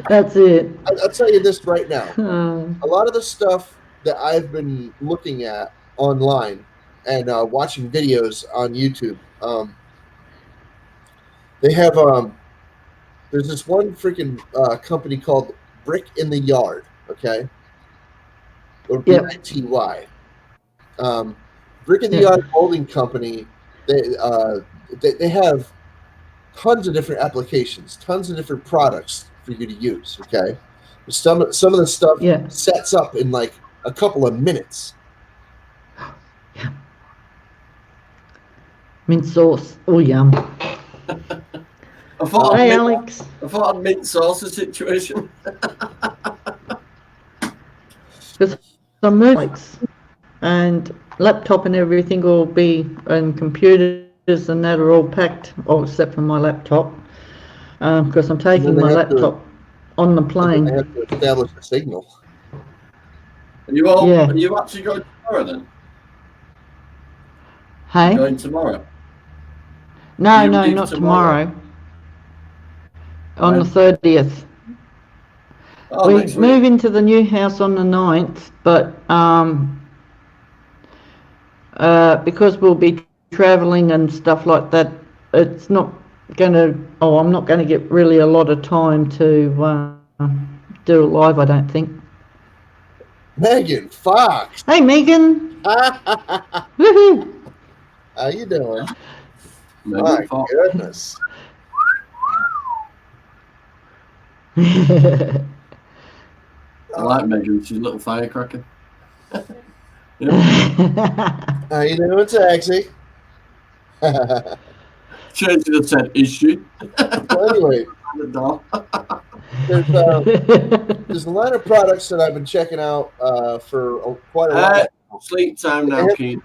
That's it. I'll tell you this right now. Um, A lot of the stuff that I've been looking at online and watching videos on YouTube, they have there's this one freaking company called Brick in the Yard, okay, or Yep. BITY. Brick in the Yeah. Yard Molding Company. They have tons of different applications, tons of different products for you to use. Okay, some of the stuff Yeah. sets up in like a couple of minutes. Mint sauce. Oh, yum. I thought Hey, I'd Alex. mint sauce situation. Because I'm moving, Alex, and laptop and everything will be, and computers and that are all packed, oh, except for my laptop, because I'm taking they my have to- laptop on the I plane. have to establish a signal. Yeah. Are you actually going tomorrow then? Hey? Going tomorrow? No, you no, leave not tomorrow? tomorrow. On the When? 30th. Oh, We next move week. into the new house on the 9th, but because we'll be travelling and stuff like that, it's not going to, I'm not going to get really a lot of time to do it live, I don't think. Megan Fox. Hey, Megan! How Woohoo! you doing? Megan My Fox. goodness. I like Megan. She's a little firecracker. How you doing, Taxi? Should have said, is she? Well, anyway, The door. there's a line of products that I've been checking out for quite a while. Sleep time now, Keith.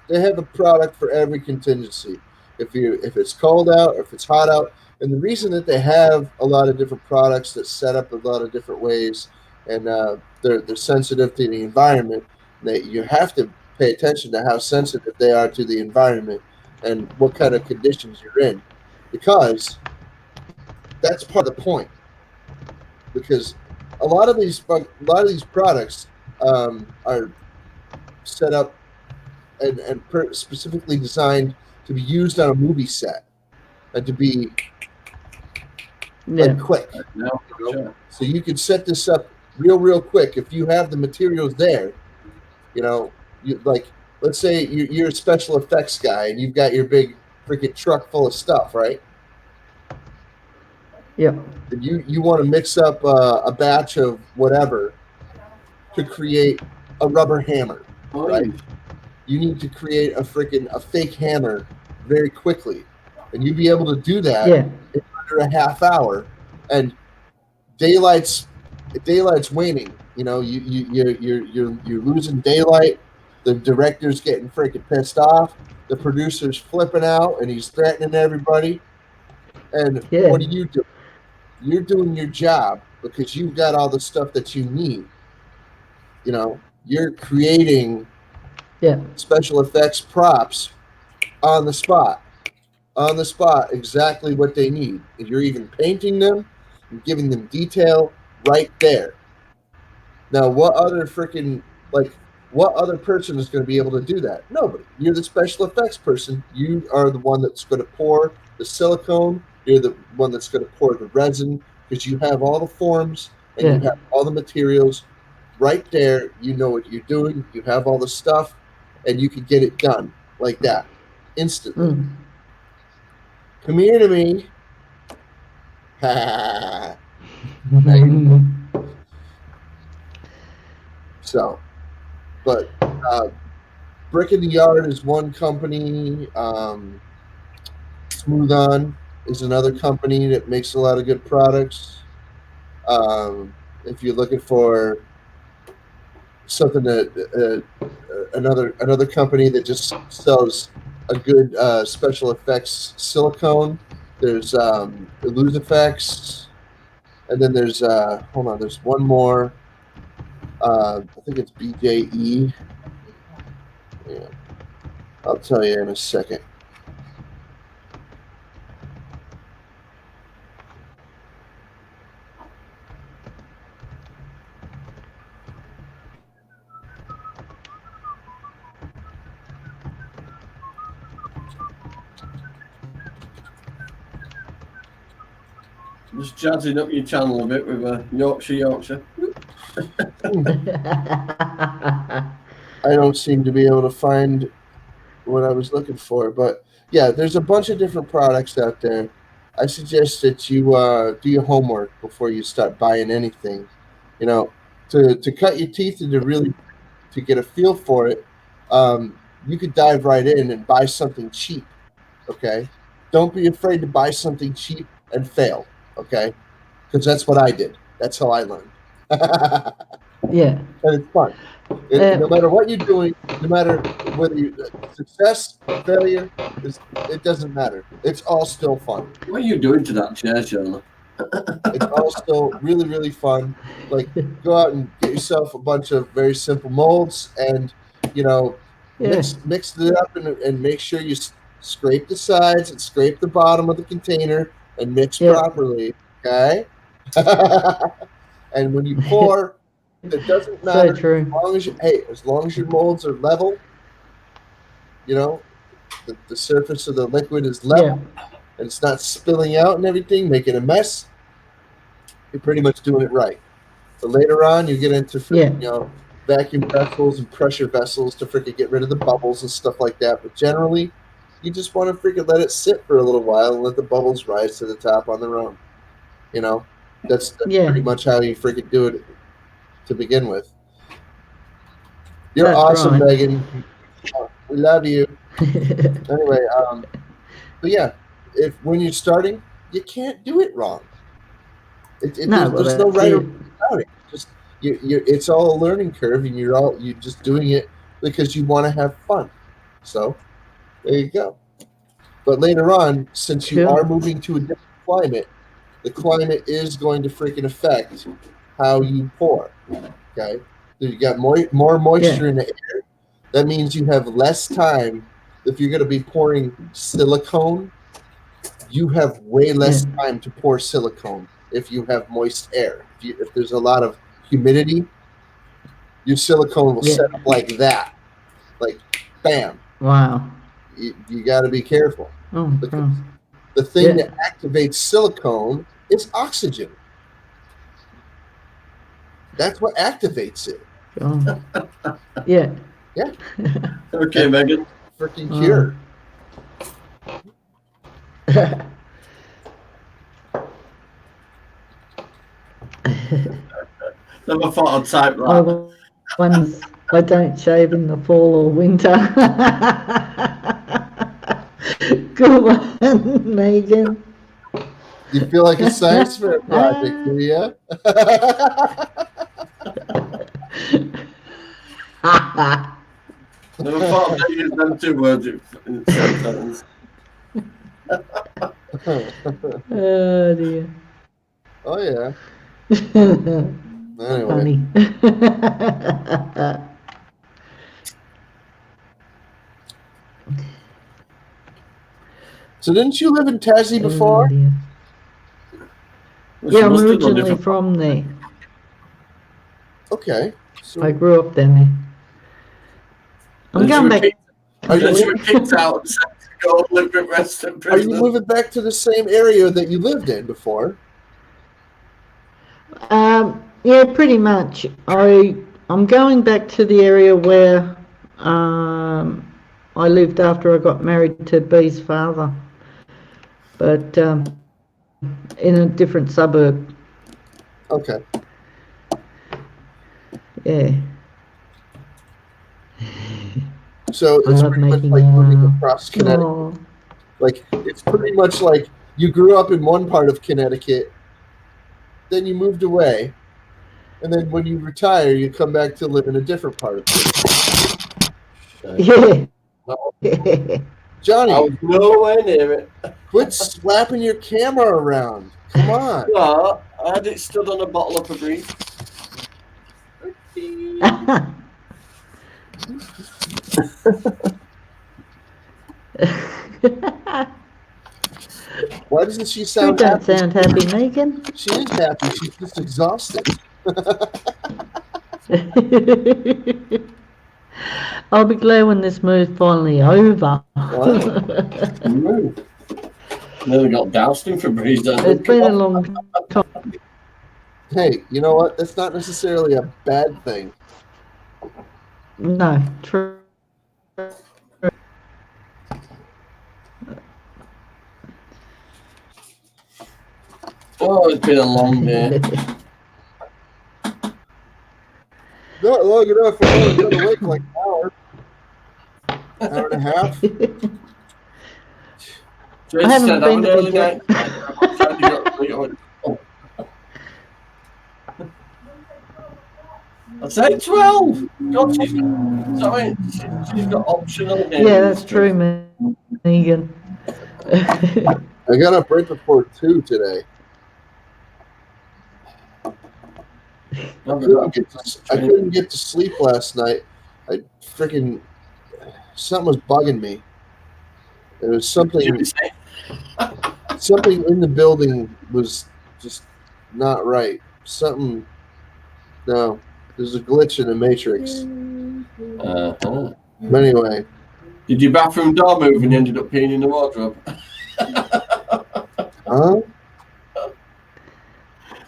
They have a product for every contingency. If it's cold out or if it's hot out, and the reason that they have a lot of different products that set up a lot of different ways, and they're sensitive to the environment, that you have to pay attention to how sensitive they are to the environment and what kind of conditions you're in, because that's part of the point. Because a lot of these products are set up and specifically designed to be used on a movie set and to be Yeah. like quick. No, You know? sure. So you can set this up real quick if you have the materials there. You know, you like, let's say you're a special effects guy and you've got your big freaking truck full of stuff, right? Yep. And you want to mix up a batch of whatever to create a rubber hammer, Oh, right? You need to create a fake hammer very quickly, and you'd be able to do that Yeah. in under a half hour. And daylight's waning. You know, you're losing daylight. The director's getting freaking pissed off. The producer's flipping out, and he's threatening everybody. And Yeah. what do? You're doing your job because you've got all the stuff that you need. you're creating Yeah. special effects props on the spot. On the spot, exactly what they need. If you're even painting them and giving them detail right there. Now, what other person is going to be able to do that? Nobody. You're the special effects person. You are the one that's going to pour the silicone. You're the one that's going to pour the resin because you have all the forms and you Yeah. have all the materials right there. You know what you're doing. You have all the stuff, and you can get it done like that instantly. Mm. Come here to me. So, but Brick in the Yard is one company. Smooth On is another company that makes a lot of good products. If you're looking for something that another company that just sells a good special effects silicone, there's Illuse Effects, and then there's there's one more. I think it's BJE. Yeah, I'll tell you in a second. Just jazzing up your channel a bit with a Yorkshire. I don't seem to be able to find what I was looking for, but yeah, there's a bunch of different products out there. I suggest that you do your homework before you start buying anything. To cut your teeth and to get a feel for it, you could dive right in and buy something cheap. Okay, don't be afraid to buy something cheap and fail. Okay, because that's what I did. That's how I learned. Yeah. And it's fun. No matter what you're doing, no matter whether you success, failure, it doesn't matter. It's all still fun. What are you doing to that chair, Charlie? It's all still really, really fun. Like, go out and get yourself a bunch of very simple molds, and Yeah. mix it up and make sure you scrape the sides and scrape the bottom of the container and mix Yeah. properly. Okay. And when you pour, it doesn't So matter. true. As long as your molds are level, the surface of the liquid is level and it's not spilling out and everything, making a mess, you're pretty much doing it right. But later on, you get into vacuum vessels and pressure vessels to freaking get rid of the bubbles and stuff like that. But generally, you just want to freaking let it sit for a little while and let the bubbles rise to the top on their own. That's pretty much how you freaking do it to begin with. You're That's awesome, right. Megan. We love you. Anyway, but yeah, when you're starting, you can't do it wrong. There's no right or wrong about it. Just it's all a learning curve, and you're just doing it because you want to have fun. So there you go. But later on, since you are moving to a different climate, the climate is going to freaking affect how you pour. Okay, so you got more moisture in the air. That means you have less time. If you're going to be pouring silicone, you have way less time to pour silicone if you have moist air. If there's a lot of humidity, your silicone will set up like that. Like, bam. Wow. You got to be careful. Oh, because the thing that activates silicone is oxygen. That's what activates it. Oh. Yeah. Yeah. Okay, Megan. Freaking cure. Never thought I'd type that. I don't shave in the fall or winter. Come on, Megan. You feel like a science fair project, do you? Never thought I'd use them two words in the same sentence. Oh dear. Oh yeah. Anyway, Funny. so didn't you live in Tassie before? Oh, dear. Well, she Yeah, I'm must have done originally different- from there. Okay. So I grew up down there. I'm Then she going was back. kicked- Are then you- she was kicked out and sent to go live with rest in are you prison. moving back to the same area that you lived in before? Yeah, pretty much. I'm going back to the area where I lived after I got married to B's father, but in a different suburb. Okay. Yeah. So I it's love pretty much making like moving across Connecticut. Oh, Like it's pretty much like you grew up in one part of Connecticut, then you moved away, and then when you retire, you come back to live in a different part of Connecticut. yeah. Johnny, I was nowhere near it. quit slapping your camera around. Come on. No, I had it stood on a bottle of Febreze. Why doesn't she You sound don't happy? sound happy, Megan. She is happy. She's just exhausted. I'll be glad when this move's finally over. Wow. Nearly got doused in Febreze. It's been a long time. Hey, you know what? That's not necessarily a bad thing. No, true. Oh, it's been a long day. Not long enough. I've only been awake like an hour. Hour and a half. Tracy I haven't said, been "I'm to early bed night." I'm trying to get sleep. I said 12. God, she's got optional. Yeah, that's true, Megan. I got up right before 2 today. I couldn't get to sleep last night. Something was bugging me. There was something in the building was just not right. No, there's a glitch in the matrix. Uh-huh. But anyway, Did your bathroom door move and you ended up peeing in the wardrobe? huh?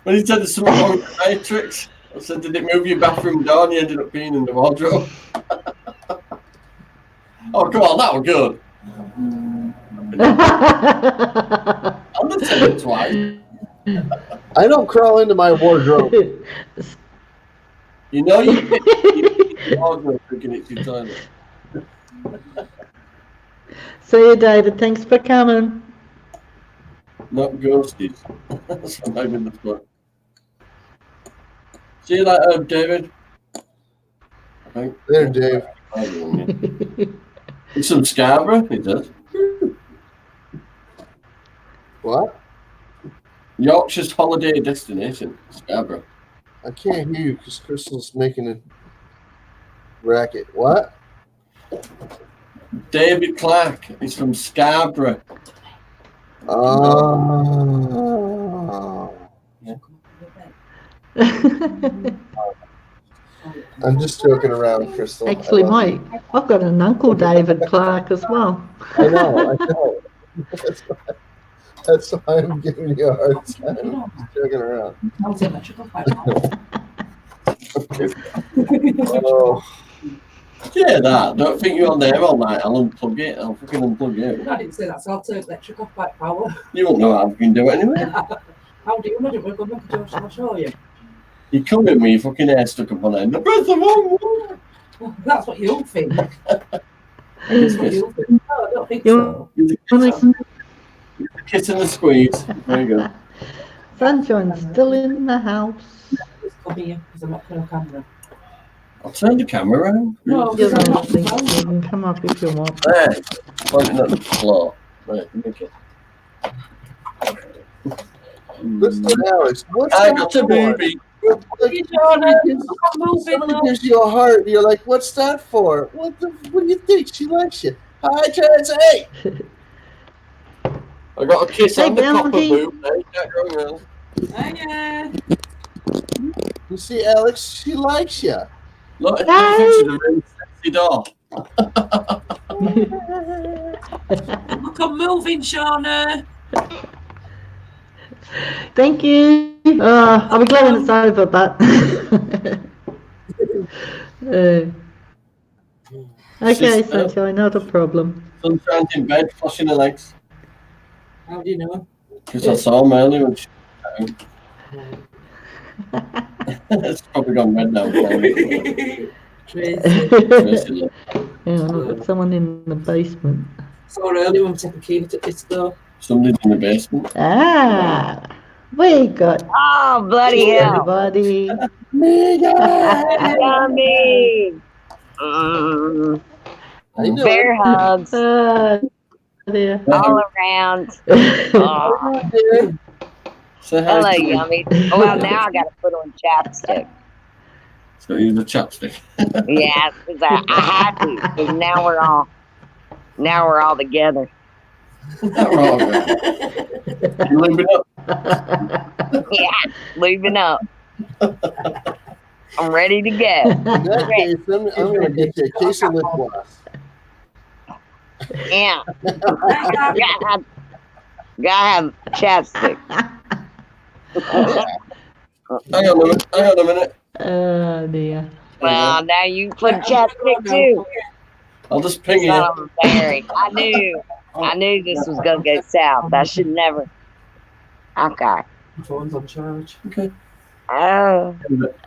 When you said there's something wrong with the matrix, I said, did it move your bathroom door and you ended up peeing in the wardrobe? Oh, come on, that was good. I'm not saying it twice. I don't crawl into my wardrobe. You know you get the wardrobe thinking it's your toilet. See you, David. Thanks for coming. Not ghosties. That's what I'm in the front. See you later, David. There, Dave. It's some Scarborough, he does. What? Yorkshire's holiday destination, Scarborough. I can't hear you because Crystal's making a racket. What? David Clark is from Scarborough. Oh. I'm just joking around, Crystal. Actually, I love you. I've got an uncle, David Clark, as well. I know. That's why I'm giving you a hard time. Just joking around. Oh, Yeah, that. Don't think you're on there all night. I'll unplug it. I'll fucking unplug it. I didn't say that, so I'll turn electric off by power. You won't know how you can do it anyway. How do you imagine we're going to I'll show you? You come with me, your fucking hair stuck up on end. The breath of one. Well, that's what you'll think. That's what Yes. you'll think. No, I don't think You- so. The kiss and the squeeze. There you go. Sunshine's still in the house. Just come here, because I'm not going to camera. I'll turn the camera around. No, You because I'm not you can come up if you want. There. Pointing at the floor. Right, make it. listen, Alex. What's I going got a on? baby. Somebody gives you a heart, and you're like, "What's that for?" What do you think? She likes you. Hi, Chance. Hey. I got a kiss Hey, and the copper Bounty. boot. Hey, Jack Royale. Hiya. You see, Alex, she likes you. Look, Hey. I think she's a really sexy doll. Look, I'm moving, Shauna. Thank you. I'll be glad when it's over, but. Okay, Sister. Sunshine, not a problem. Sunshine's in bed, flushing her legs. How do you know? Because I saw him earlier when she was It's probably gone red now. Crazy. Tracy, Yeah, I've got someone in the basement. So early when we take a key to this door. somebody's in the basement. Ah, we got Oh, bloody hell. everybody. Yummy. I know. Bear hugs There. all around. Oh, Say hi hello, to him. Yummy. Well, now I got to put on chapstick. So use the chapstick. Yeah, 'cause I had to. 'Cause now we're all together. We're all good. You lubing up? Yeah, lubing up. I'm ready to go. In that case, I'm going to get you a case of lip gloss. Yeah. Gotta have chapstick. Hang on a minute. Oh dear. Well, now you put chapstick too. I'll just ping you. Son of a berry. I knew this was gonna go south. I should never. Okay. My phone's on charge. Okay. Oh.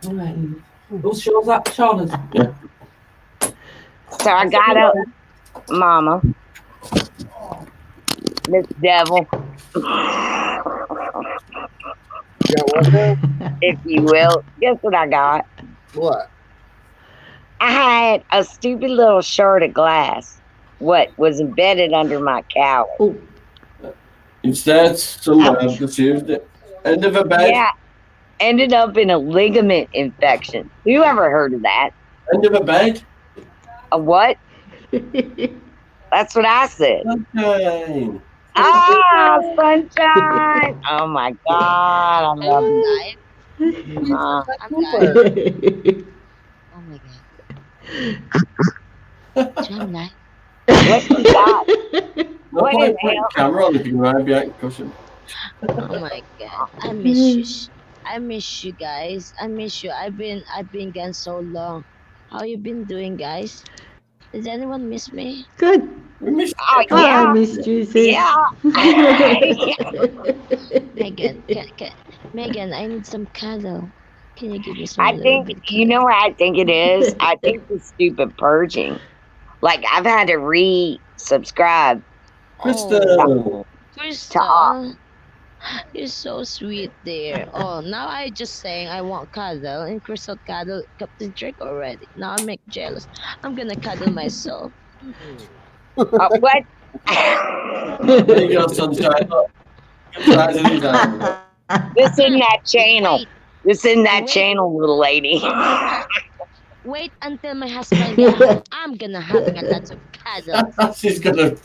Alright. Whose show's that? Shauna's. So I got up, Mama. Miss Devil, You got one now? if you will. Guess what I got? What? I had a stupid little shard of glass. What was embedded under my cowl? Oh, Instead, someone just used it. End of a bed. Yeah. Ended up in a ligament infection. You ever heard of that? End of a bed. A what? That's what I said. Sunshine. Ah, sunshine! Oh my God, I love you. I'm Oh my god. John Knight. What you got? No What point in putting hell? the camera on if you can ride behind the cushion. Oh my god. I miss you. I miss you guys. I miss you. I've been gone so long. How you been doing, guys? Does anyone miss me? good. We missed Oh I yeah, missed you, sis. yeah. Megan, Megan, I need some cuddle. Can you give me some? I little think bit you know what I think it is. I think the stupid purging. Like I've had to resubscribe. Crystal. Oh, Crystal, Ta. you're so sweet there. Oh, now I just saying I want cuddle, and Crystal cuddle got the drink already. Now I make jealous. I'm gonna cuddle myself. What? There you go, sunshine. Look. Get the eyes in his eyes. This isn't that channel. Wait, This isn't that Wait. channel, little lady. wait until my husband gets home. I'm gonna have a lot of cuddles. she's gonna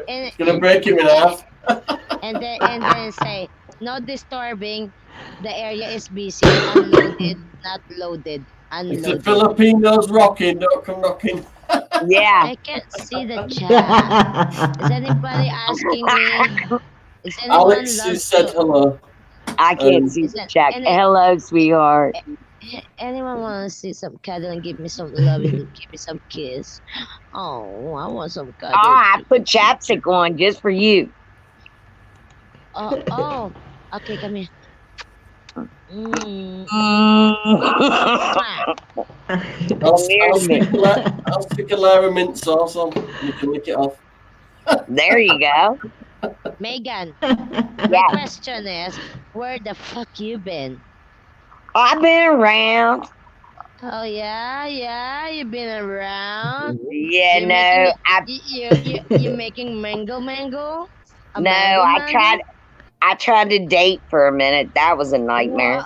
And, break him in half. and then say, no disturbing. The area is busy. Unloaded, not loaded. If the Unloaded. Filipinos rocking, don't come knocking. Yeah. I can't see the chat. Is anybody asking me? Is anyone Alex love has said to? hello. I can't see the chat. Hello, sweetheart. Anyone want to see some cuddle and give me some love and give me some kiss? Oh, I want some cuddle. Oh, I put chapstick on just for you. Oh, okay, come here. I'll Weird stick a layer of mint sauce on. You can lick it off. There you go. Megan, Yeah. my question is, where the fuck you been? I've been around. Oh yeah, you've been around. Yeah, You're no, You're making mango. no, I tried to date for a minute. That was a nightmare.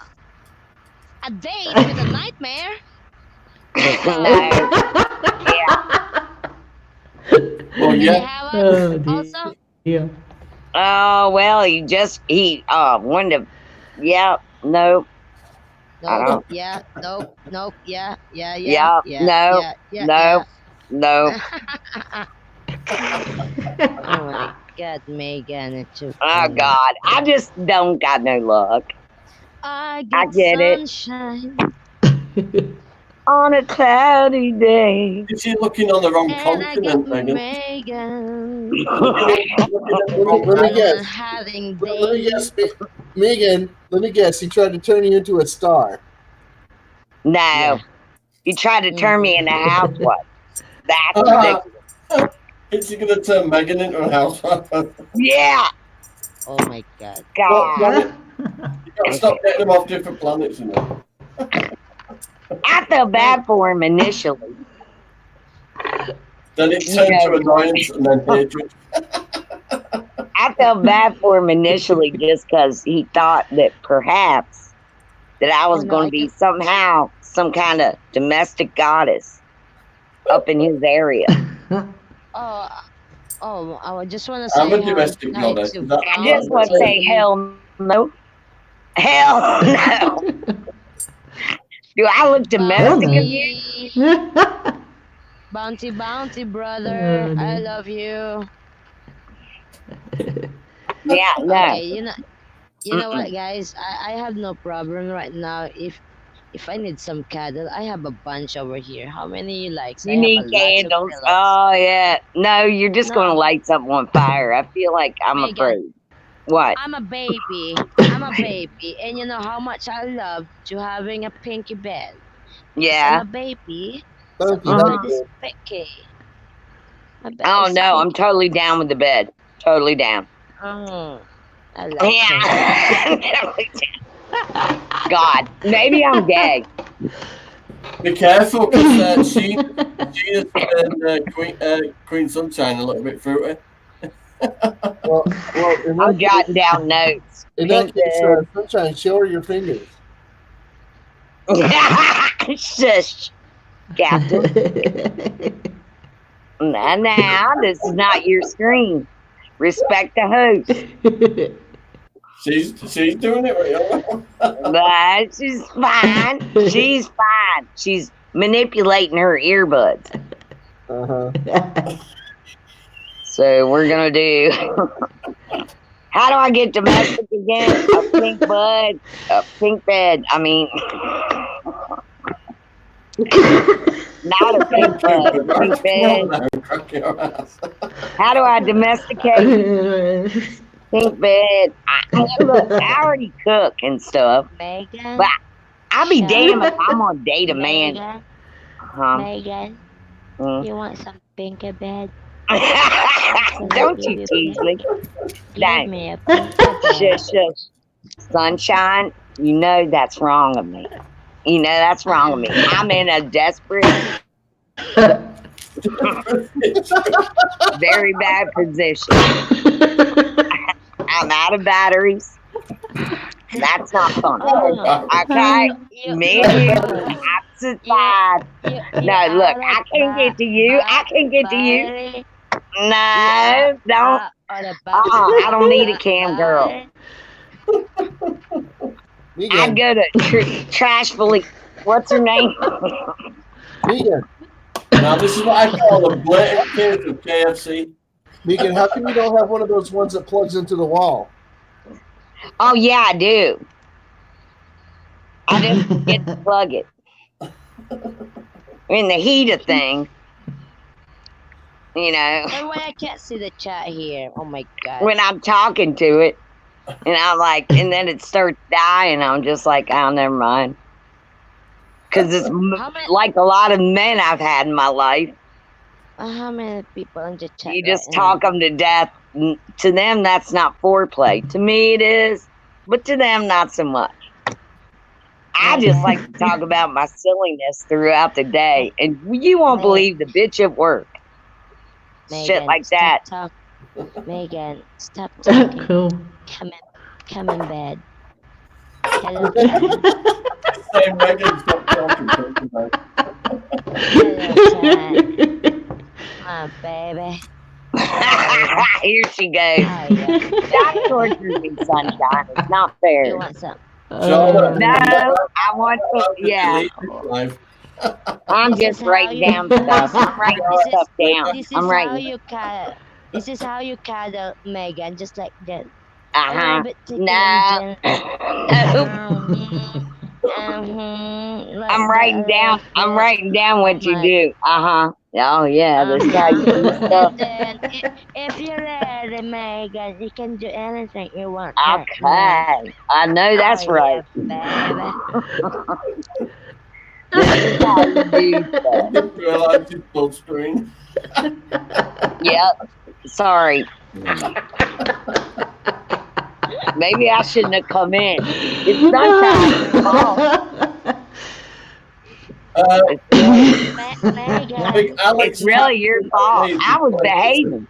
A date with a nightmare? No. Yeah. Well, Did yeah. you have Oh, one dear. also? Oh well, he wanted to. Yeah. Nope. I Nope. don't. Yeah. Nope. Nope. Yeah. Yeah. Yeah. Yeah. Yeah. No. Yeah. Yeah. No. Yeah. No. Oh my God, Megan, it's too Oh funny. God, I just don't got no luck. I I got get it. sunshine On a cloudy day. Is she looking on the wrong and I got continent, Megan? Megan. Looking at the wrong Let me continent. guess. Having Let me days. guess, Megan. Let me guess. He tried to turn you into a star. No, Yeah. you tried to turn me into a housewife. That's ridiculous. Is she going to turn Megan into a housewife? Yeah, Oh my God. What God. planet? You got to stop getting them off different planets, you know. I felt bad for him initially. Then it turned to annoyance and then hatred. I felt bad for him initially just because he thought that perhaps that I was Oh, no, going I to be somehow some kind of domestic goddess up in his area. Oh, I just want to say I'm a how domestic nice goddess. you Is that- I just found want to say me. hell no. Hell no. Do I look domestic no. again? Bounty, bounty, brother. Oh, I dear. love you. Yeah, no. Okay, you know what, guys? I have no problem right now. If I need some candle, I have a bunch over here. How many you likes? You I have need a lots of candles. pillows. Oh yeah. No, you're just No. gonna light something on fire. I feel like I'm Megan. afraid. What? I'm a baby. I'm a baby, and you know how much I love to having a pinky bed. Because I'm Yeah. a baby. Thank So you. my Uh-huh. bed is picky. My bed Oh is no, I'm picky. totally down with the bed. Totally down. I like it. Yeah. Totally down. God, maybe I'm gay. Be careful, because she has turned Queen Sunshine a little bit fruity. Well, in I'm that jotting down notes. in that Pink case, Sunshine, show her your fingers. bed. Shush, Captain. Now, this is not your screen. Respect the host. She's doing it right. But she's fine. She's fine. She's manipulating her earbuds. Uh-huh. So we're gonna do. How do I get domestic again? A pink bud, a pink bed. I mean, not a pink bud, a pink bed. How do I domesticate pink bed? Look, I already cook and stuff. Megan. But I'll be Shut damned if up. I'm gonna date a man. Megan. Huh? Megan. Mm. You want some pinky bed? Don't you tease me. Give Dang. me a pinky bed. Shush, shush. Sunshine, you know that's wrong of me. You know that's wrong of me. I'm in a desperate, very bad position. I'm out of batteries. That's not fun. Okay? Me and you, outside. No, look, I can't get to you. I can't get to you. No, don't. I don't need a cam girl. Megan, I'd go to Trashfully. What's her name? Megan, Now this is what I call a blatant case of KFC. Megan, how come you don't have one of those ones that plugs into the wall? Oh yeah, I do. I just forget to plug it. In the heat of thing, you know, And why I can't see the chat here? Oh my God. when I'm talking to it, and I'm like, and then it starts dying, I'm just like, oh, never mind. Because it's How many, like a lot of men I've had in my life. how many people in the chat? You just right talk them to death. To them, that's not foreplay. To me, it is, but to them, not so much. I just like to talk about my silliness throughout the day, and you won't believe the bitch at work. now? Shit Megan, like stop that. talk- Megan, stop talking. Cool. Come in bed. Hello, Karen. Hey, Megan, stop talking. My baby. Here she goes. Oh yeah. Stop torturing me, sunshine. It's not fair. You want some? Charlotte, No, I want to. Yeah, Live. I'm This just is how writing you- down stuff. I'm writing This is- stuff down. This is I'm how writing. you cuddle. This is how you cuddle Megan, just like that. Uh A little huh. bit tickling No. like I'm writing that, down. like I'm that. writing down what you My- do. Uh huh. Oh yeah, this is how you do stuff. And then, if you're ready, Megan, you can do anything you want. right now. Okay, I know that's Oh, right. Yeah, This is how you do stuff. Didn't realize it's full screen. Yep. Sorry. Maybe I shouldn't have come in. It's sunshine. Megan. Alex, It's really your fault. I was behaving.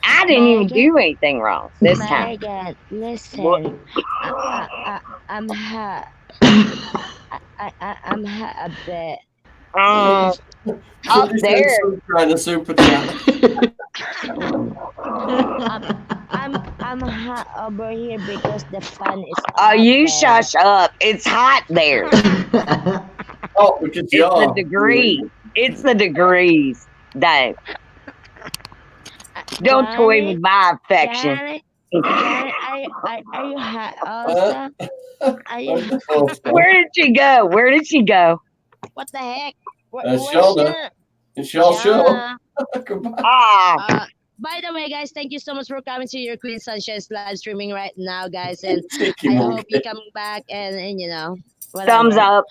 I didn't even do anything wrong this time. Megan, listen. I'm hot. I'm hot a bit. Up there. Trying to super chat. I'm hot over here because the fun is. Oh, up you there. shush up. It's hot there. Oh, because It's y'all. the degree. It's the degrees. Dang. Don't toy with my affection. Johnny, are you hot also? Are you? Where did she go? Where did she go? What the heck? Shoulder. It's y'all show. Goodbye. Ah, By the way, guys, thank you so much for coming to your Queen Sunshine's live streaming right now, guys, and Sticky I monkey. hope you come back and you know. Whatever. thumbs up.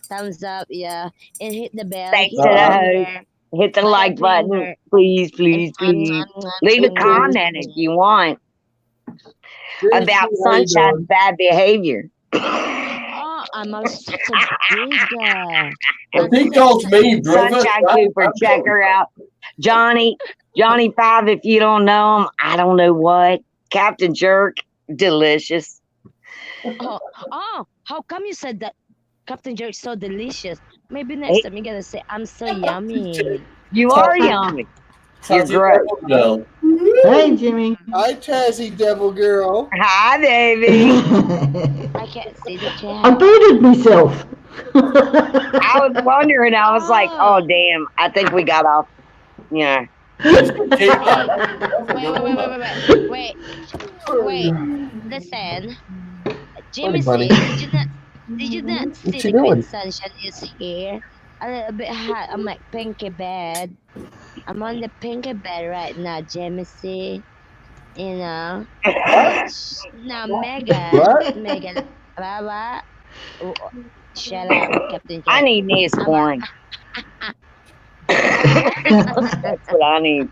Thumbs up, yeah, and hit the bell. Thanks hit to the the host. finger, Hit the like button. Please, please, please. Leave a comment if you want about Sunshine's bad behavior. Oh, I'm a such a big guy. If he calls me brother, Sunshine Cooper, check her out. Johnny 5, if you don't know him, I don't know what. Captain Jerk, delicious. Oh, how come you said that? Captain Jerk so delicious. Maybe next time you gotta say I'm so yummy. You are yummy. You're great. No. Hey, Jimmy. Hi, Tazzy Devil Girl. Hi, baby. I can't see the I chat. booted myself. I was wondering, I was like, oh, damn, I think we got off. Yeah. Wait. Listen. Jimmy, Funny, did you not see What the you doing? Queen Sunshine is here? A little bit hot. I'm like pinky bed. I'm on the pinky bed right now, Jimmy. See? You know. Now, Megan. What? Megan. Baba. Oh, shut up, Captain. I need Neosporin. That's what I need.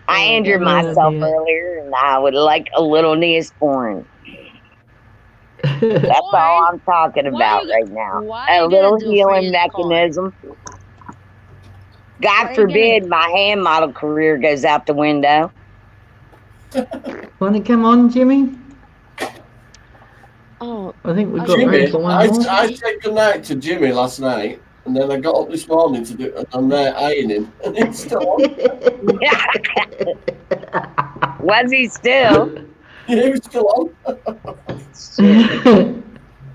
I injured myself earlier, and I would like a little Neosporin. That's all I'm talking about right now. A little healing mechanism. God forbid my hand model career goes out the window. Want to come on, Jimmy? Oh, I think we've got room Jimmy, for I one more. said goodnight to Jimmy last night, and then I got up this morning to do it, and I'm there ironing, and it's still on. Was he still? Yeah, he was still on.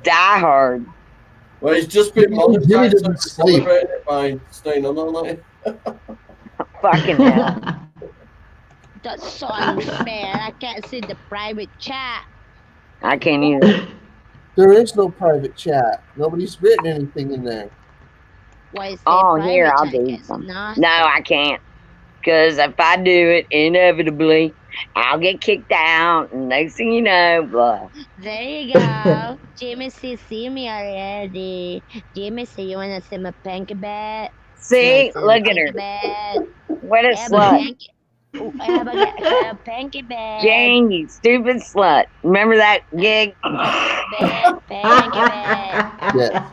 Die hard. Well, he's just been Jimmy monetized, so doesn't he's sleep. celebrating it by staying on all night. Fucking hell. that's so unfair. I can't see the private chat. I can't either. There is no private chat. Nobody's written anything in there. Why is Oh, private here, I'll chat? do It's some. not. No, I can't. Because if I do it, inevitably, I'll get kicked out. And next thing you know, blah. There you go. Jimmy see me already. Jimmy see you wanna see my pinky bed? See? My Look at pinky her. Bed. What a I have a slut. pinky- Ooh, I have a pinky bed. Jane, you stupid slut. Remember that gig? Pinky bed. Yes.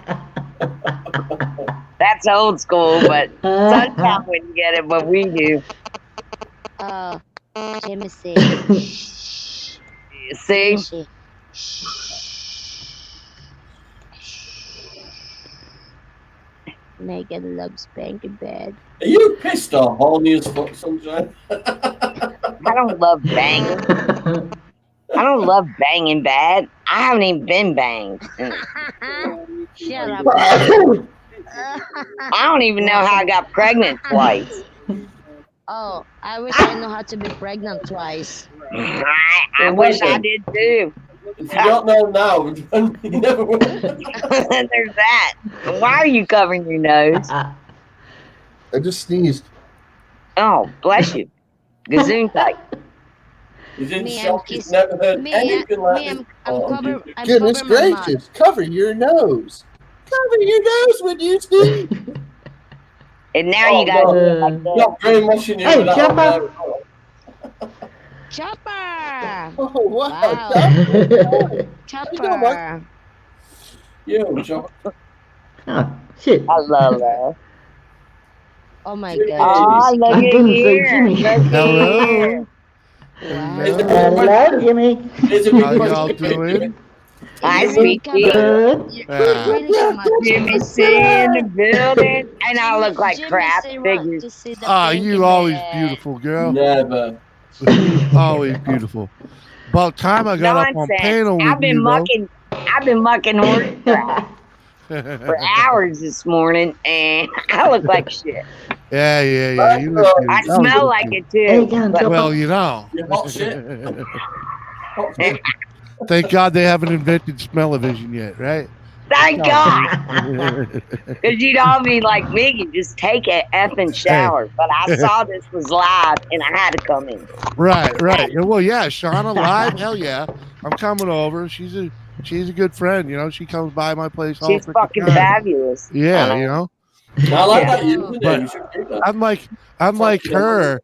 That's old school, but Sunshine wouldn't get it, but we do. Oh, Jimmy see. See? See. Megan loves spanky bed. Are you pissed or horny as fuck, Sunshine? I don't love banging. I don't love banging bad. I haven't even been banged. Shut up. I don't even know how I got pregnant twice. Oh, I wish I knew how to be pregnant twice. I wish I did too. If you don't know now, you never will. There's that. Why are you covering your nose? I just sneezed. Oh, bless you. Gazoon type. He's in Me, I'm shock. He's kissing- never heard Me, anything like me, this. I'm cover. I'm Goodness cover my mouth. gracious, cover your nose. Cover your nose when you sneeze. And now Oh, you got to no. do it like that. Not brainwashing you Hey, with that jump on up. there. Chopper. Oh, wow. Wow. Chopper. You, John. Oh, shit. I love that. Oh my Jimmy. god. Oh, look I at didn't say here. Jimmy. Look at here. Wow. Hello, Jimmy. There's a big How y'all question. doing? Nice You meet really you. come out- Good. you Yeah. really come out to Jimmy see- C in the building. And I look like Jimmy crap say want figures. to see the Ah, pinky you always bed. beautiful, girl. Never. Always beautiful. About time I got up on Nonsense. panel I've with been you, bro. mucking horse crap for hours this morning, and I look like shit. Yeah. You look good. I That was smell good, like too. it too. Hey, again, but- Chopper. Well, you know. You hot shit. Hot shit. Thank God they haven't invented smell-o-vision yet, right? Thank God. Because you'd all be like me, you just take a effing shower. But I saw this was live and I had to come in. Right. Yeah, well, yeah, Shauna live. Hell yeah, I'm coming over. She's a good friend. You know, she comes by my place all She's freaking fucking time. fabulous. Yeah, you know, I like Yeah. that username. But- You should do that. I'm like her.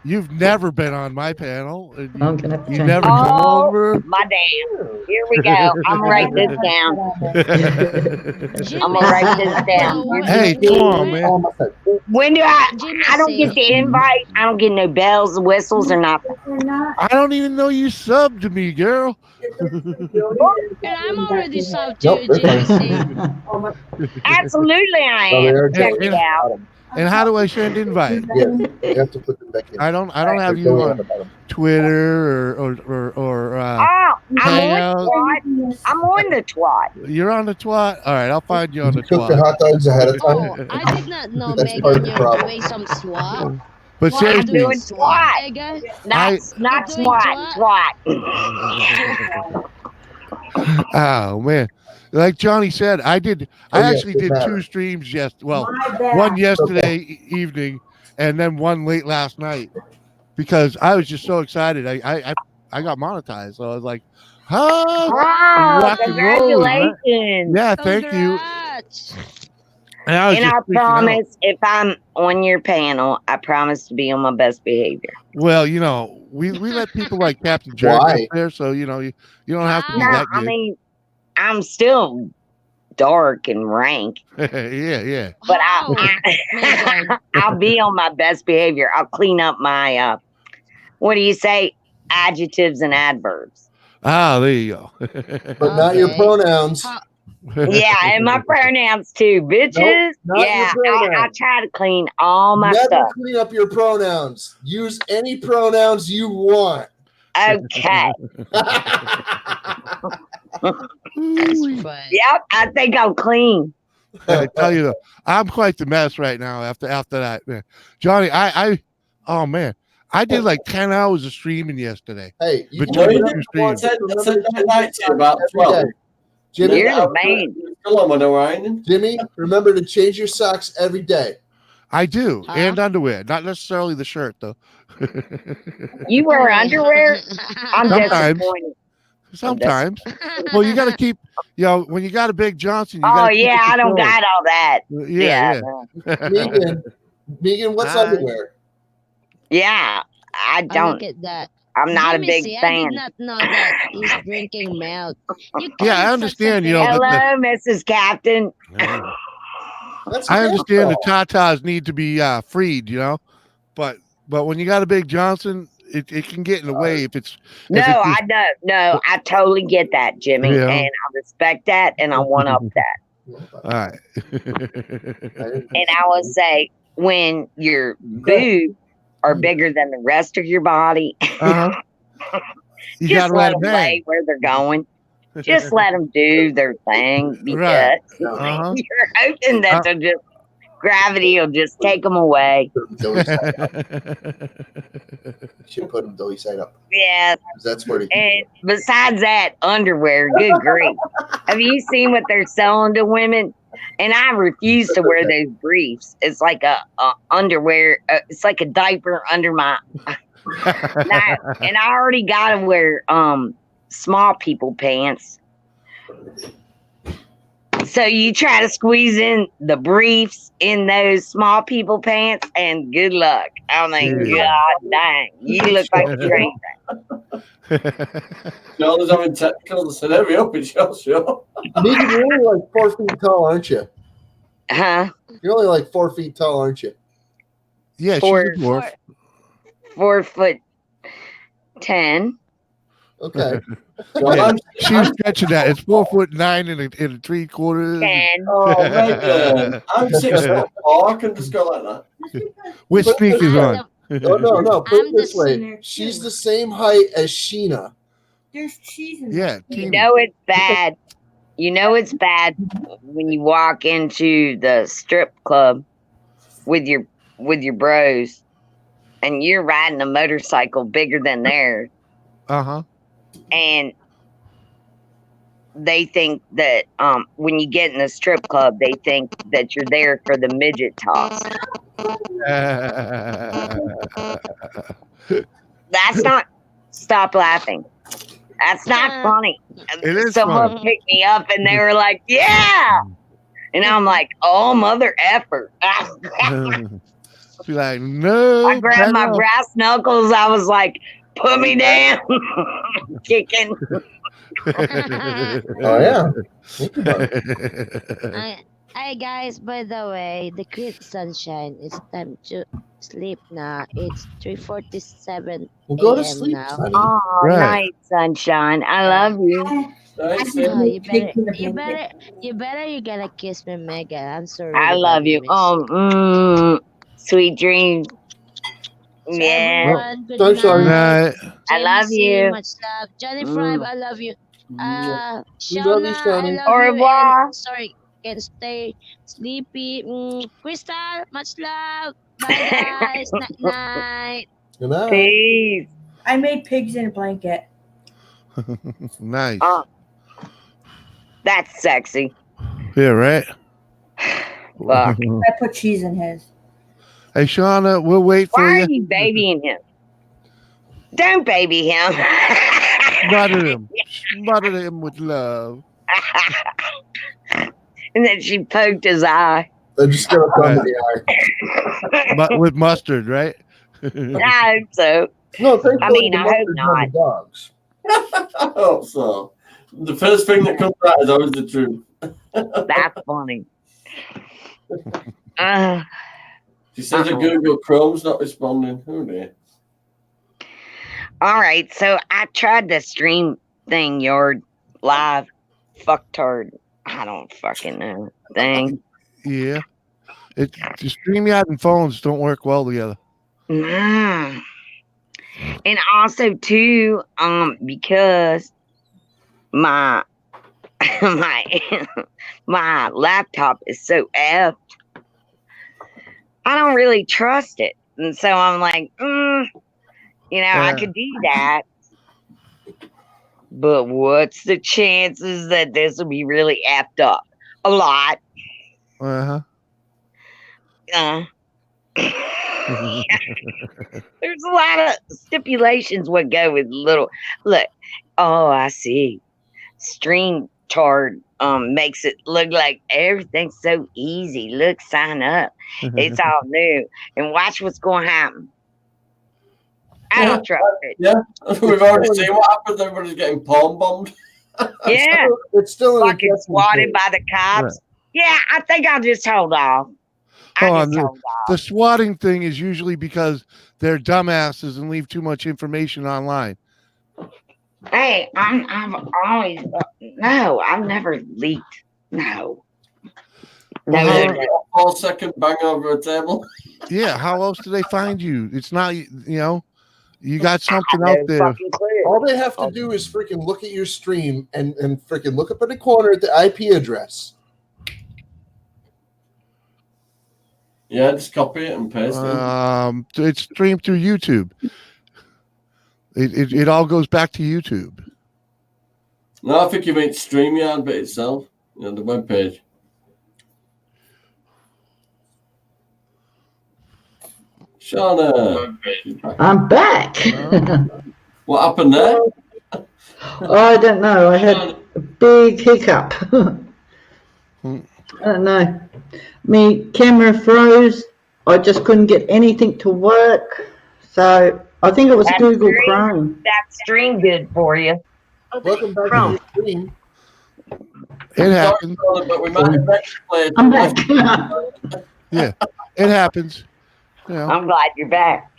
You've never been on my panel. And I'm gonna have to you change never it. come Oh, over. my damn. Here we go. I'm gonna write this down. I'm gonna write this down. Hey, come on, man. Oh, my God. When do I don't Jimmy get the invite. I don't get no bells, whistles, or nothing. I don't even know you subbed to me, girl. And I'm already subbed to Nope, you, they're Jimmy C. Absolutely I No, they am. are Check just- it out. And how do I send invite? Yes, you have to put them back in. I don't have They're you going on on the bottom. Twitter or Oh, I'm Hangout. on twat. I'm on the twat. You're on the twat. All right, I'll find you on Did the you cook the twat. hot dogs ahead of time? Oh, I did not know, That's part of Megan, the you're problem. doing some swap. But I'm seriously, doing twat. Megan? Not You're doing twat. oh man, like Johnny said, I Oh, yeah, actually it did matters. 2 streams one yesterday evening and then one late last night because I was just so excited. I got monetized, so I was like, "Huh? Wow, Rock and roll, man." congratulations. Yeah, thank you." Congrats. And I was And just I freaking out. promise, if I'm on your panel, I promise to be on my best behavior. Well, you know, we let people like Captain Jerk Why? up there, so you know you don't have to be No, that I good. mean, I'm still dark and rank, yeah. but How, Megan? I'll be on my best behavior. I'll clean up my what do you say? Adjectives and adverbs. Ah, there you go. But not your Okay. pronouns. How- Yeah, and my pronouns too, bitches. Nope, not your yeah, I pronouns. try to clean all my Never stuff. clean up your pronouns. Use any pronouns you want. Okay. Ooh-wee. But Yep, I think I'm clean. I tell you, though, I'm quite the mess right now. After that, man. Johnny, oh man, I did like 10 hours of streaming yesterday. Hey, you Between No, the you two I streams. said that night to you about 12. Jimmy, You're the man. Still on my no ironing. Jimmy, remember to change your socks every day. I do, Huh? and underwear, not necessarily the shirt though. You wear underwear? I'm Sometimes. disappointed. Sometimes. Well, you got to keep, when you got a big Johnson. You Oh gotta keep yeah, it I don't controlled. got all that. Yeah. Megan, what's Hi. underwear? Yeah, I I don't. look at that. I'm not a Jimmy big C, I fan. did not know that he's drinking milk. You Yeah, I can't understand, say you know, something- Hello, Mrs. Captain. That's I good, understand though. the tatas need to be freed, but when you got a big Johnson, it can get in the way if it's. No, if it's I know. No, I totally get that, Jimmy, Yeah. and I respect that, and I one up that. All right. And I will say, when your boobs are bigger than the rest of your body, Uh-huh. You just gotta let let them it lay bang. where they're going. Just let them do their thing because Right. Uh-huh. you're hoping that they'll just gravity will just take them away. Should put them doughy side up. Yeah. 'Cause that's where they And besides that, underwear, good grief. Have you seen what they're selling to women? And I refuse to wear those briefs. It's like a underwear. It's like a diaper under my. And I already got to wear small people pants. So you try to squeeze in the briefs in those small people pants, and good luck. I mean, God dang, you look like a train wreck. Shauna's having technicals and every up in show. Megan, you're only like 4 feet tall, aren't you? Huh? You're only like 4 feet tall, aren't you? Yeah, she's a dwarf. 4'10". Okay. Yeah, she was stretching that. It's 4'9" and a 3/4. 10. Oh, Megan, I'm 6'4". I can just go like that. With sneakers on. No. Put I'm it this the way. sinner, She's too. the same height as Sheena. There's cheese in Yeah. You know it's bad. You know it's bad when you walk into the strip club with your bros, and you're riding a motorcycle bigger than theirs, Uh-huh. and they think that when you get in the strip club, they think that you're there for the midget toss. That's not. Stop laughing. That's not funny. It is Someone funny. picked me up and they were like, "Yeah," and I'm like, "Oh, mother effer!" She's like, no. I grabbed my brass knuckles. I was like, "Put me down," kicking. Oh yeah. Think about it. Hi guys, by the way, the Great Sunshine, it's time to sleep now. It's 3:47 Well, go to a.m. sleep, now. Sonny. Oh, Right. night sunshine. I love you. Nice. Oh, you gotta kiss me, Megan. I'm sorry. I love you. Sweet dreams. Yeah. Everyone, good Sunshine. Good night. night. I love JMC, you. much love. Johnny Five, I love you. love you, Shauna, I Sonny. love Au you. revoir. And sorry, can stay sleepy. Crystal, much love. Bye guys. Night night. Good night. Peace. I made pigs in a blanket. Nice. That's sexy. Yeah, right? Fuck. I put cheese in his. Hey, Shauna, we'll wait Why for are you. you babying him? Don't baby him. Smother him. Smother him with love. And then she poked his eye. I'm just gonna thumb in the eye. With mustard, right? I hope so. No, thankfully I mean, the I hope mustard's on not. the dogs. I hope so. The first thing that comes out is always the truth. That's funny. She says that Google Chrome's not responding. Oh dear. All right, so I tried the stream thing, your live fucktard. I don't fucking know thing. Yeah. The StreamYard and phones don't work well together. And also too, because my my laptop is so effed, I don't really trust it. And so I'm like, I could do that. But what's the chances that this will be really effed up? A lot. Uh-huh. There's a lot of stipulations what go with little. Look, I see. StreamYard makes it look like everything's so easy. Look, sign up. It's all new. And watch what's going to happen. I don't trust it. Yeah, we've already seen what happens. Everybody's getting palm bombed. Yeah. It's still an Fucking swatted by the cops. Yeah, I think I'll just hold off. The swatting thing is usually because they're dumbasses and leave too much information online. Hey, I've always no, I've never leaked. No. No, Well, they're A not. 4-second bang over a table. Yeah, how else do they find you? It's not, you know, you got I have something no out there. fucking clue. All they have to do is freaking look at your stream and freaking look up in the corner at the IP address. Yeah, just copy it and paste it. It's streamed through YouTube. It all goes back to YouTube. No, I think you mean StreamYard bit itself. You know, the webpage. Shauna, I'm back. what happened there? I don't know. I had a big hiccup. I don't know. Me camera froze. I just couldn't get anything to work. So I think it was That's Google great. Chrome. That's stream good for you. Welcome back Chrome. to the stream. It happens. Sorry, but we might have played. I'm back. Yeah, it happens. You know, I'm glad you're back.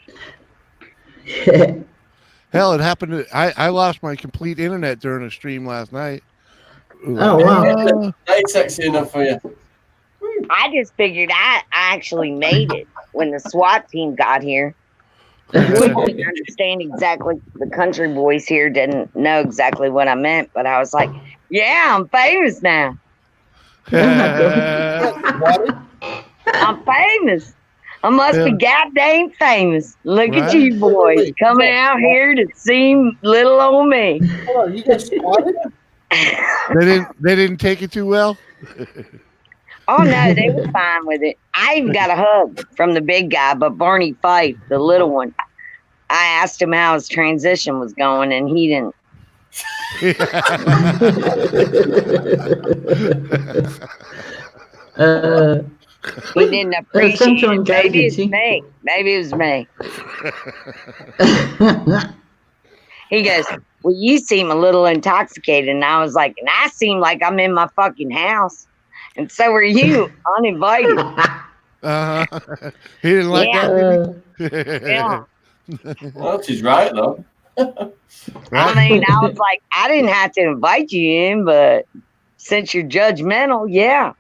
hell, it happened. I lost my complete internet during a stream last night. Oh, wow. Ain't sexy enough for you. I just figured I actually made it when the SWAT team got here. We didn't understand exactly. The country boys here didn't know exactly what I meant, but I was like, "Yeah, I'm famous now. I'm famous. I must be goddamn famous. Look at Right. you boys coming out here to see little old me." Hold on, you got swatted? They didn't take it too well. Oh no, they were fine with it. I even got a hug from the big guy, but Barney Fife, the little one, I asked him how his transition was going, and he didn't. He didn't appreciate Sunshine it. Gate, Maybe did it's she? me. Maybe it was me. He goes, "Well, you seem a little intoxicated," and I was like, "And I seem like I'm in my fucking house, and so are you, uninvited." He didn't like that. Yeah. Well, she's right though. I mean, I was like, I didn't have to invite you in, but since you're judgmental, yeah.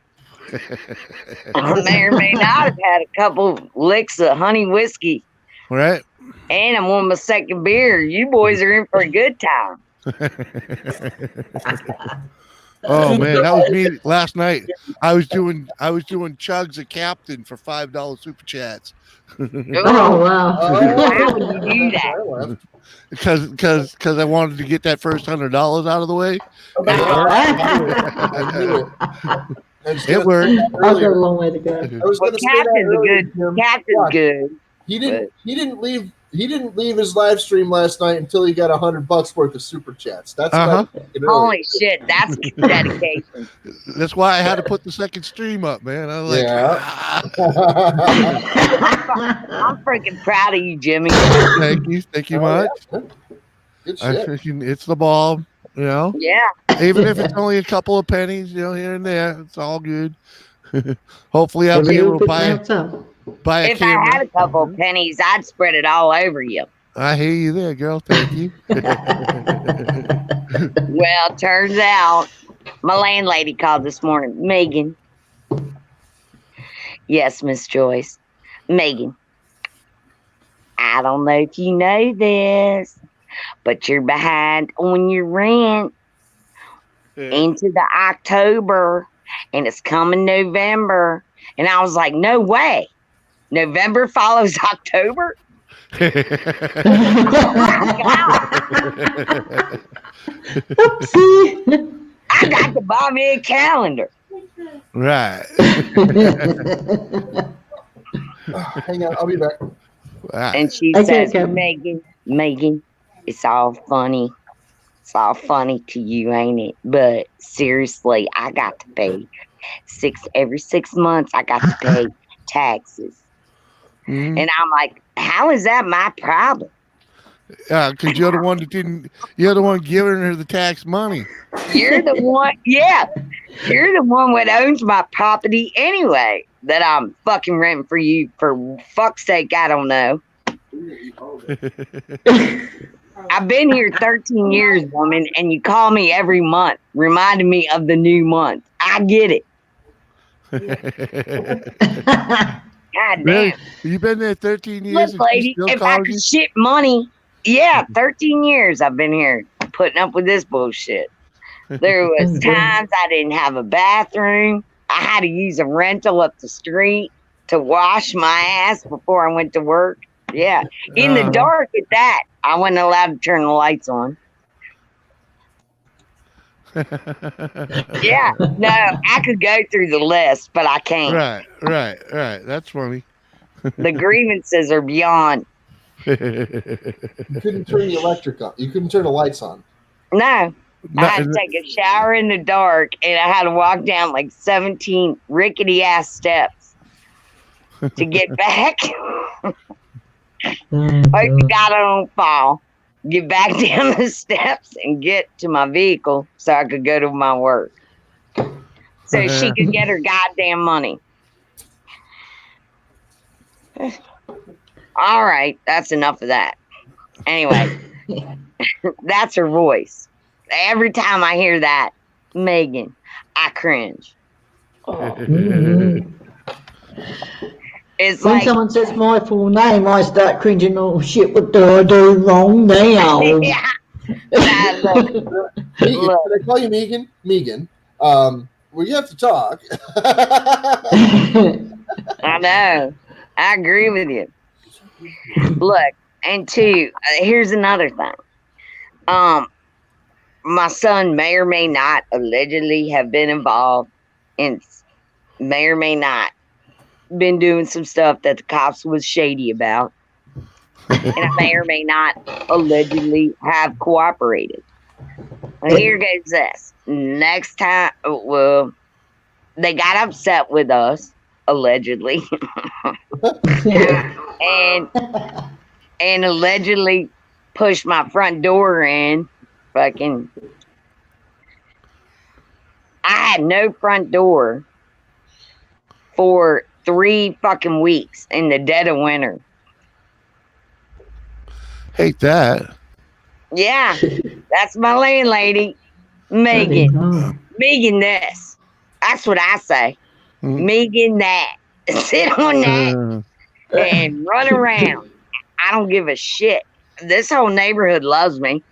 I may or may not have had a couple licks of honey whiskey. Right. And I'm on my second beer. You boys are in for a good time. Oh man, that was me last night. I was doing chugs at Captain for $5 super chats. Oh, wow. How would you do that? Because I wanted to get that first $100 out of the way. I knew it. It worked. I've got a long way to go. I was Well, going to say that Captain's earlier, good. Jim. Captain's Watch. good. He didn't leave his live stream last night until he got $100 worth of super chats. That's what I was thinking earlier. Holy shit, that's dedication. That's why I had to put the second stream up, man. I was like, I'm freaking proud of you, Jimmy. thank you much. Good I shit. freaking, it's the ball, you know. Yeah. Even if it's only a couple of pennies, you know, here and there, it's all good. Hopefully, I'll be able to buy a If I camera. had a couple of pennies, I'd spread it all over you. I hear you there, girl. Thank you. Well, turns out my landlady called this morning. Megan. Yes, Miss Joyce. Megan. I don't know if you know this, but you're behind on your rent into the October, and it's coming November. And I was like, no way. November follows October? Oopsie. I got to buy me a calendar. Right. Hang on, I'll be back. And she Okay, says, okay. Megan, it's all funny. It's all funny to you, ain't it? But seriously, I got to pay every 6 months. I got to pay taxes, and I'm like, how is that my problem? Because you're the one that didn't. You're the one giving her the tax money. You're the one, yeah. You're the one that owns my property anyway. That I'm fucking renting for you. For fuck's sake, I don't know. I've been here 13 years, woman, and you call me every month, reminding me of the new month. I get it. God Really? damn. You've been there 13 years Look, and she lady, still if I calls could you? shit money, yeah, 13 years I've been here putting up with this bullshit. There was times I didn't have a bathroom. I had to use a rental up the street to wash my ass before I went to work. Yeah, in the dark at that. I wasn't allowed to turn the lights on. Yeah, no, I could go through the list, but I can't. Right. That's funny. The grievances are beyond. You couldn't turn the electric on. You couldn't turn the lights on. No, I had to Not- take a shower in the dark, and I had to walk down like 17 rickety ass steps to get back. Hope you God I don't fall. Get back down the steps and get to my vehicle so I could go to my work. So she could get her goddamn money. All right, that's enough of that. Anyway, that's her voice. Every time I hear that, Megan, I cringe. It's When like someone says my full name, I start cringing. Oh shit! What do I do wrong now? yeah. Nah, look, Megan, Look. can I call you Megan? Megan. We have to talk. I know. I agree with you. Look, and two, here's another thing. My son may or may not allegedly have been involved in, may or may not been doing some stuff that the cops was shady about. And I may or may not allegedly have cooperated. And here goes this. Next time, well, they got upset with us, allegedly. and allegedly pushed my front door in. Fucking, I had no front door for 3 fucking weeks in the dead of winter. Hate that. Yeah, that's my landlady, Megan. Megan this. That's what I say. Megan that. Sit on that and run around. I don't give a shit. This whole neighborhood loves me.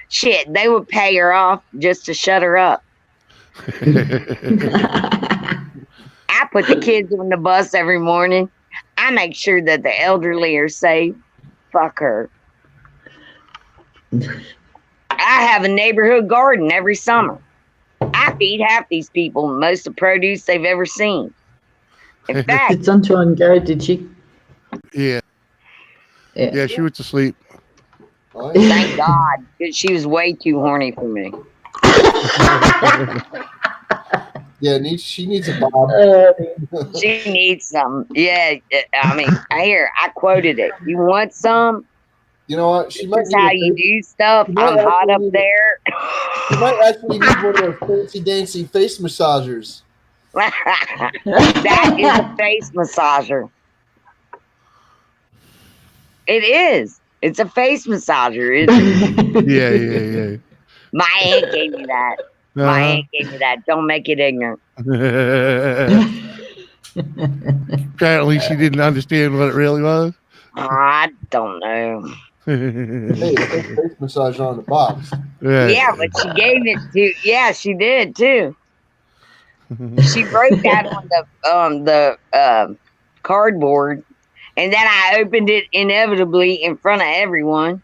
Shit, they would pay her off just to shut her up. I put the kids on the bus every morning. I make sure that the elderly are safe. Fuck her. I have a neighborhood garden every summer. I feed half these people most of the produce they've ever seen. In fact, Did Sunshine go? Did she? Yeah, she went to sleep. thank God, because she was way too horny for me. Yeah, she needs a bob. She needs some. Yeah, I mean, I quoted it. You want some? You know what? She might This is how you do stuff. I'm hot up there. She might actually need one of those fancy dancy face massagers. That is a face massager. It is. It's a face massager. Yeah. My aunt gave me that. My aunt gave me that. Don't make it ignorant. Apparently, she didn't understand what it really was. I don't know. Hey, it's a face massage on the box. Yeah, but she gave it to. Yeah, she did too. She wrote that on the cardboard, and then I opened it inevitably in front of everyone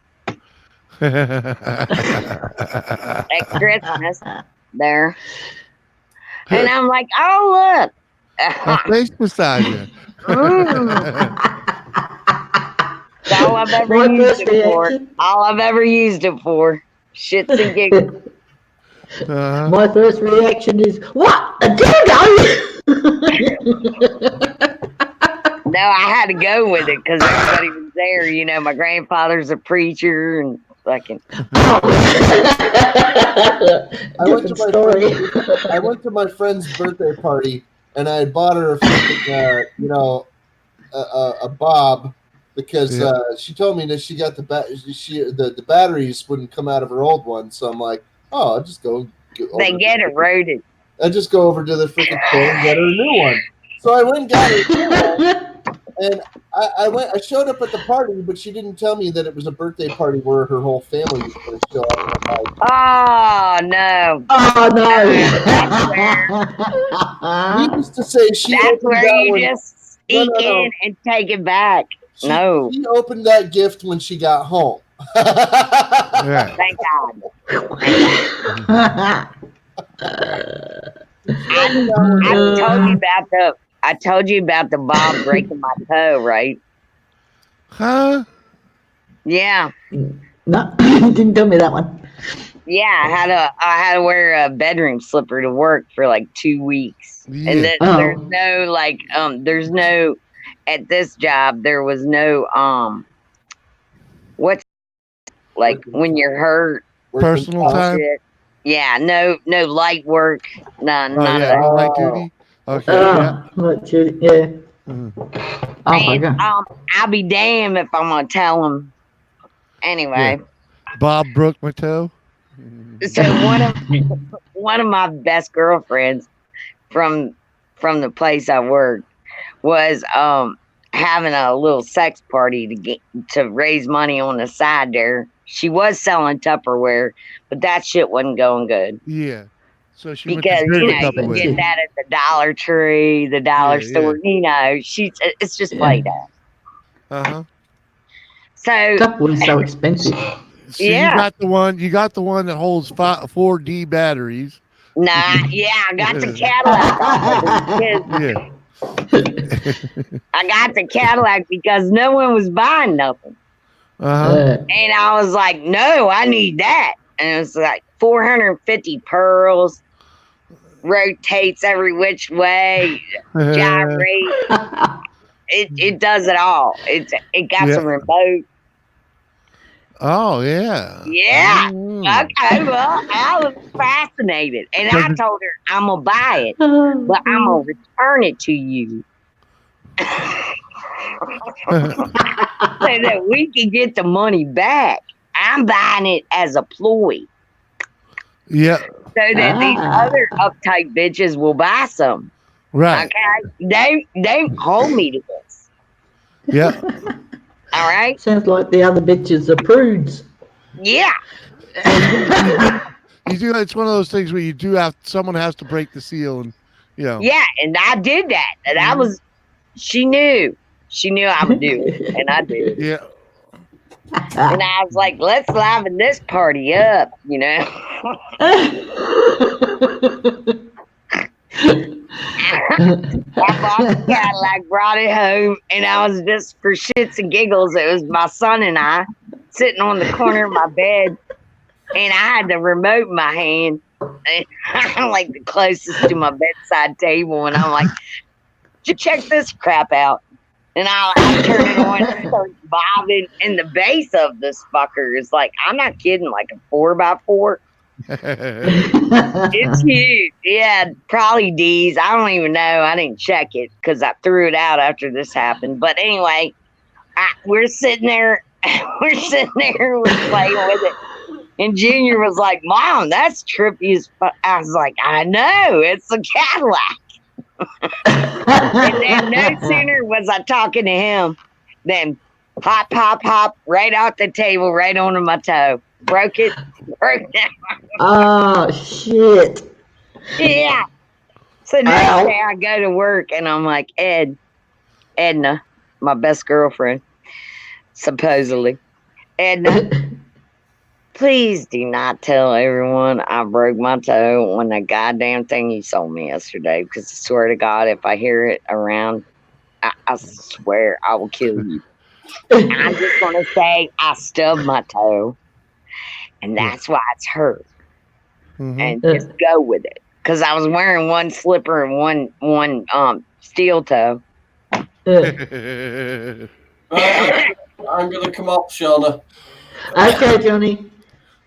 at Christmas there. And I'm like, oh, look. A face massager. That's all I've ever used it for. All I've ever used it for. Shits and giggles. My first reaction is, what? A dildo? No, I had to go with it because everybody was there. You know, my grandfather's a preacher and fucking. I went to my friend's birthday party and I had bought her a freaking, a bob because she told me that she got the batteries wouldn't come out of her old one. So I'm like, oh, I'll just go. They get eroded. I just go over to the freaking store and get her a new one. So I went and got her, and I showed up at the party, but she didn't tell me that it was a birthday party where her whole family was going to show up. Oh no! Oh no! Needless to say, she That's opened where that you one. just sneak in and take it back. She opened that gift when she got home. Yeah. Thank God. I told you about the Bob breaking my toe, right? Huh? Yeah. No, didn't tell me that one. Yeah, I had to wear a bedroom slipper to work for like 2 weeks. Yeah. And then there's no at this job there was no what's like when you're hurt. Personal time? Shit. Yeah, no light work. None Oh, of yeah, that. no light duty? Okay, yeah. Light duty, yeah. Mhm. Oh my And, God. I'll be damned if I'm gonna tell him. Anyway, Bob broke my toe. so one of my best girlfriends from the place I worked was having a little sex party to raise money on the side there. She was selling Tupperware, but that shit wasn't going good. Yeah. So she Because went to you Tupperware. get that at the Dollar Tree, the dollar store. You know, it's just played out. Uh-huh. So Tupperware's so expensive. So you got the one that holds 4D batteries. Nah, yeah, I got the Cadillac. Yeah. I got the Cadillac because no one was buying nothing. Uh-huh. And I was like, no, I need that. And it was like 450 pearls, rotates every which way, gyrate. It does it all. It got some remote. Oh, yeah. Yeah. Mm. Okay, well, I was fascinated. And I told her, I'm going to buy it, but I'm going to return it to you. So that we can get the money back. I'm buying it as a ploy. Yeah. So that these other uptight bitches will buy some. Right. Okay? They hold me to this. Yeah. All right? Sounds like the other bitches are prudes. Yeah. You do. It's one of those things where you do someone has to break the seal, and Yeah, and I did that, and I was. She knew I would do it, and I did. Yeah. And I was like, let's liven this party up, you know. I bought the Cadillac, brought it home, and I was just for shits and giggles. It was my son and I sitting on the corner of my bed, and I had the remote in my hand. And I'm like the closest to my bedside table, and I'm like, check this crap out. And I turn it on and start bobbing, and the base of this fucker is like, I'm not kidding, like a 4x4. It's huge. Yeah, probably D's. I don't even know. I didn't check it because I threw it out after this happened. But anyway, we're sitting there. We're sitting there. We're playing with it. And Junior was like, Mom, that's trippy as fuck. I was like, I know. It's a Cadillac. And then no sooner was I talking to him than hop, hop, hop, right out the table, right onto my toe. Broke it. Oh, shit. Yeah. So next day I go to work and I'm like, Edna, my best girlfriend, supposedly. Edna, please do not tell everyone I broke my toe on the goddamn thing you sold me yesterday, because I swear to God, if I hear it around, I swear I will kill you. I'm just going to say I stubbed my toe, and that's why it's hurt. Mm-hmm. And just go with it. Because I was wearing one slipper and one steel toe. Right, I'm going to come up, Shauna. Okay, Johnny.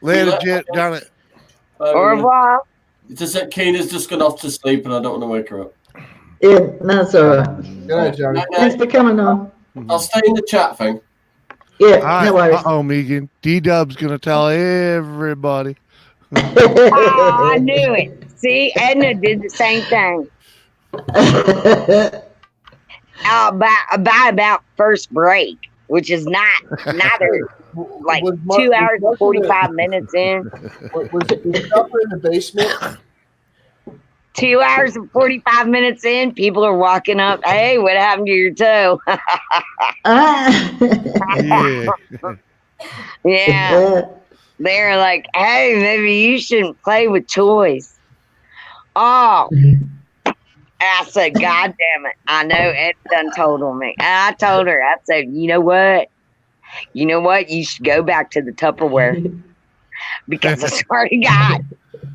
Later, Jet. Done it. Au revoir. Just that Keena's just gone off to sleep, and I don't want to wake her up. Yeah, that's all right. Good night, Johnny. Thanks for coming on. I'll stay in the chat thing. Yeah, All no right. worries. Uh-oh, Megan. D-Dub's going to tell everybody. I knew it. See, Edna did the same thing. By about first break, which is neither like Was 2 hours and was 45 minutes in. Was Supper in the basement? 2 hours and 45 minutes in, people are walking up. Hey, what happened to your toe? Yeah. Yeah. They're like, hey, maybe you shouldn't play with toys. Oh. I said, God damn it. I know Ed done told on me. And I told her, I said, you know what? You should go back to the Tupperware. Because I swear to God,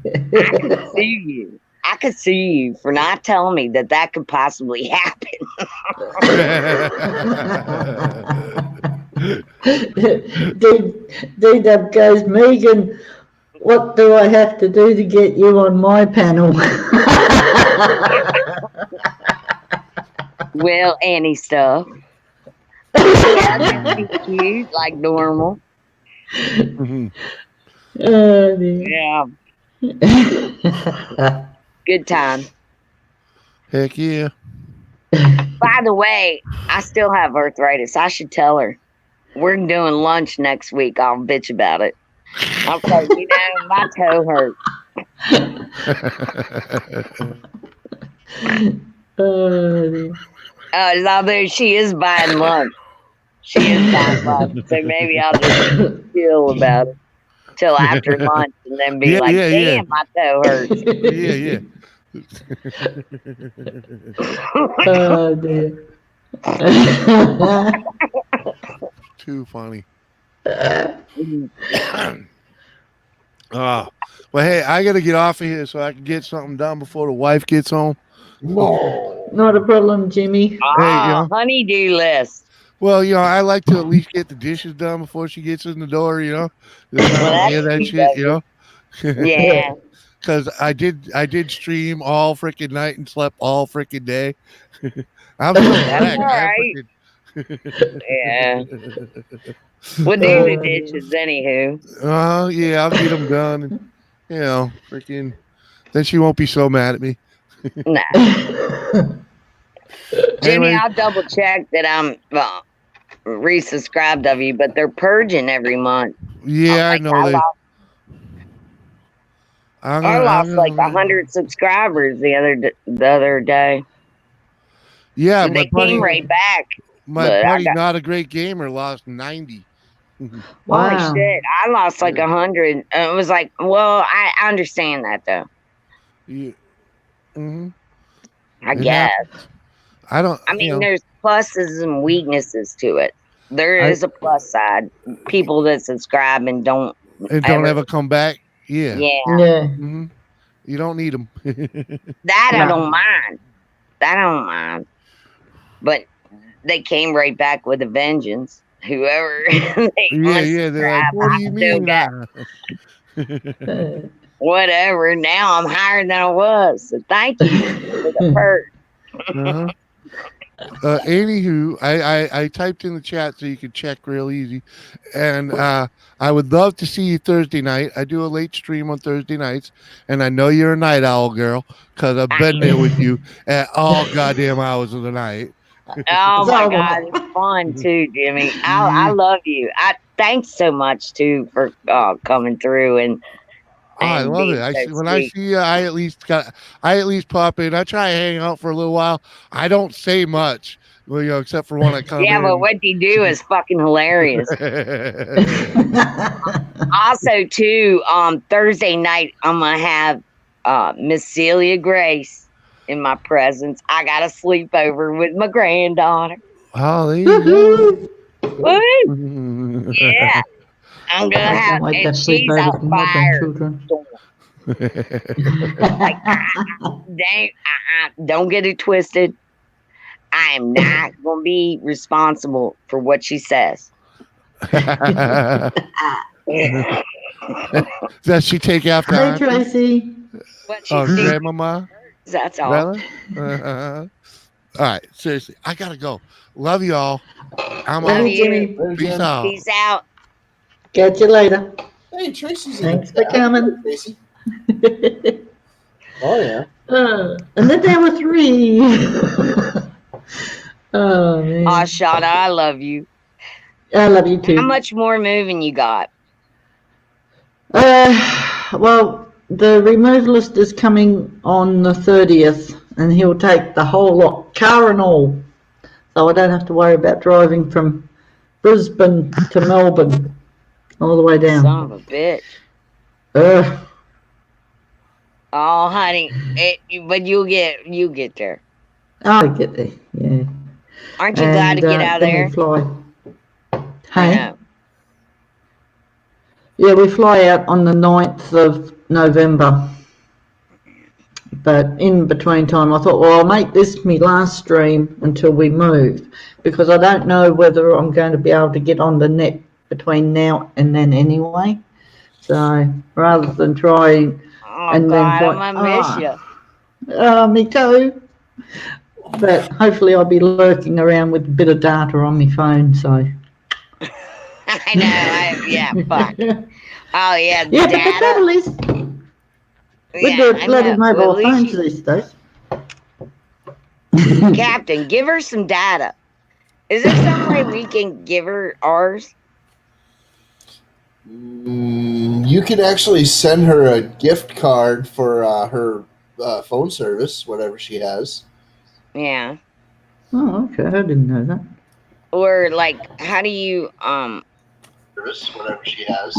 I could sue you. I could sue you for not telling me that could possibly happen. D-Dub goes, Megan, what do I have to do to get you on my panel? Well, Annie stuff. Yeah, just be cute, like normal. Yeah. Good time. Heck yeah. By the way, I still have arthritis. I should tell her. We're doing lunch next week. I'll bitch about it. I'll say, my toe hurts. Although she is buying lunch. So maybe I'll just chill about it till after lunch and then be damn, my toe hurts. Yeah. Oh, dear. Too funny. Well, hey, I gotta get off of here so I can get something done before the wife gets home. No. Not a problem, Jimmy. Honey-do list. Well, I like to at least get the dishes done before she gets in the door, Just not hear that shit, Yeah. Because I did stream all freaking night and slept all freaking day. I'm so That's all right. Yeah. We'll do the dishes anywho. Yeah, I'll get them done. And, freaking. Then she won't be so mad at me. Nah. Jimmy, I'll double check that I'm resubscribed of you, but they're purging every month. Yeah, I know. I lost like 100 subscribers the other day. Yeah, they came right back. My buddy, not a great gamer, lost 90. Wow. Holy shit! I lost like 100. It was like, well, I understand that though. Yeah. Mm-hmm. I guess. I don't. I mean, there's pluses and weaknesses to it. There is a plus side. People that subscribe and don't ever come back. Yeah. Yeah. Mm-hmm. You don't need them. I don't mind. That I don't mind. But they came right back with a vengeance. Whoever they they're like, what do you mean? Whatever. Now I'm higher than I was. So thank you for the perk. Anywho, I typed in the chat so you could check real easy, and I would love to see you Thursday night. I do a late stream on Thursday nights, and I know you're a night owl girl because I've been there with you at all goddamn hours of the night. Oh my God, it's fun too, Jimmy. I love you. Thanks so much too for coming through and. I love it. I see you, I at least pop in. I try to hang out for a little while. I don't say much, except for when I come in. Yeah, but what you do is fucking hilarious. Also, too, Thursday night, I'm going to have Miss Celia Grace in my presence. I got a sleepover with my granddaughter. Oh, there you go. Woo! Yeah. I'm going to have, and she's on fire. Don't get it twisted. I am not going to be responsible for what she says. Does she take after Hey, Tracy. grandmama? That's all. All right, seriously, I got to go. Love you all. I'm Love out. you. Peace out. Peace out. Catch you later. Hey, Tracy's Thanks for coming. Tracy. Oh, yeah. And then there were 3. Oh man. Aw, Shauna, I love you. I love you too. How much more moving you got? Well, the removalist is coming on the 30th, and he'll take the whole lot, car and all. So I don't have to worry about driving from Brisbane to Melbourne all the way down. Son of a bitch. Oh, honey, but you'll get there. I'll get there, yeah. Aren't you glad to get out of then there? we fly. I Hey? know. Yeah, we fly out on the 9th of November. But in between time, I thought, well, I'll make this my last stream until we move, because I don't know whether I'm going to be able to get on the net between now and then anyway. So rather than trying Oh, and God, then I'm going to miss you. me too. But hopefully I'll be lurking around with a bit of data on my phone, so. I know. Yeah, fuck. Oh, yeah, the Yeah, but the data. trouble is, with Yeah, the I bloody know. mobile Well, at least phones these days. Captain, give her some data. Is there some way we can give her ours? You can actually send her a gift card for her phone service, whatever she has. Yeah. Oh, okay, I didn't know that. Or like, how do you Service, whatever she has.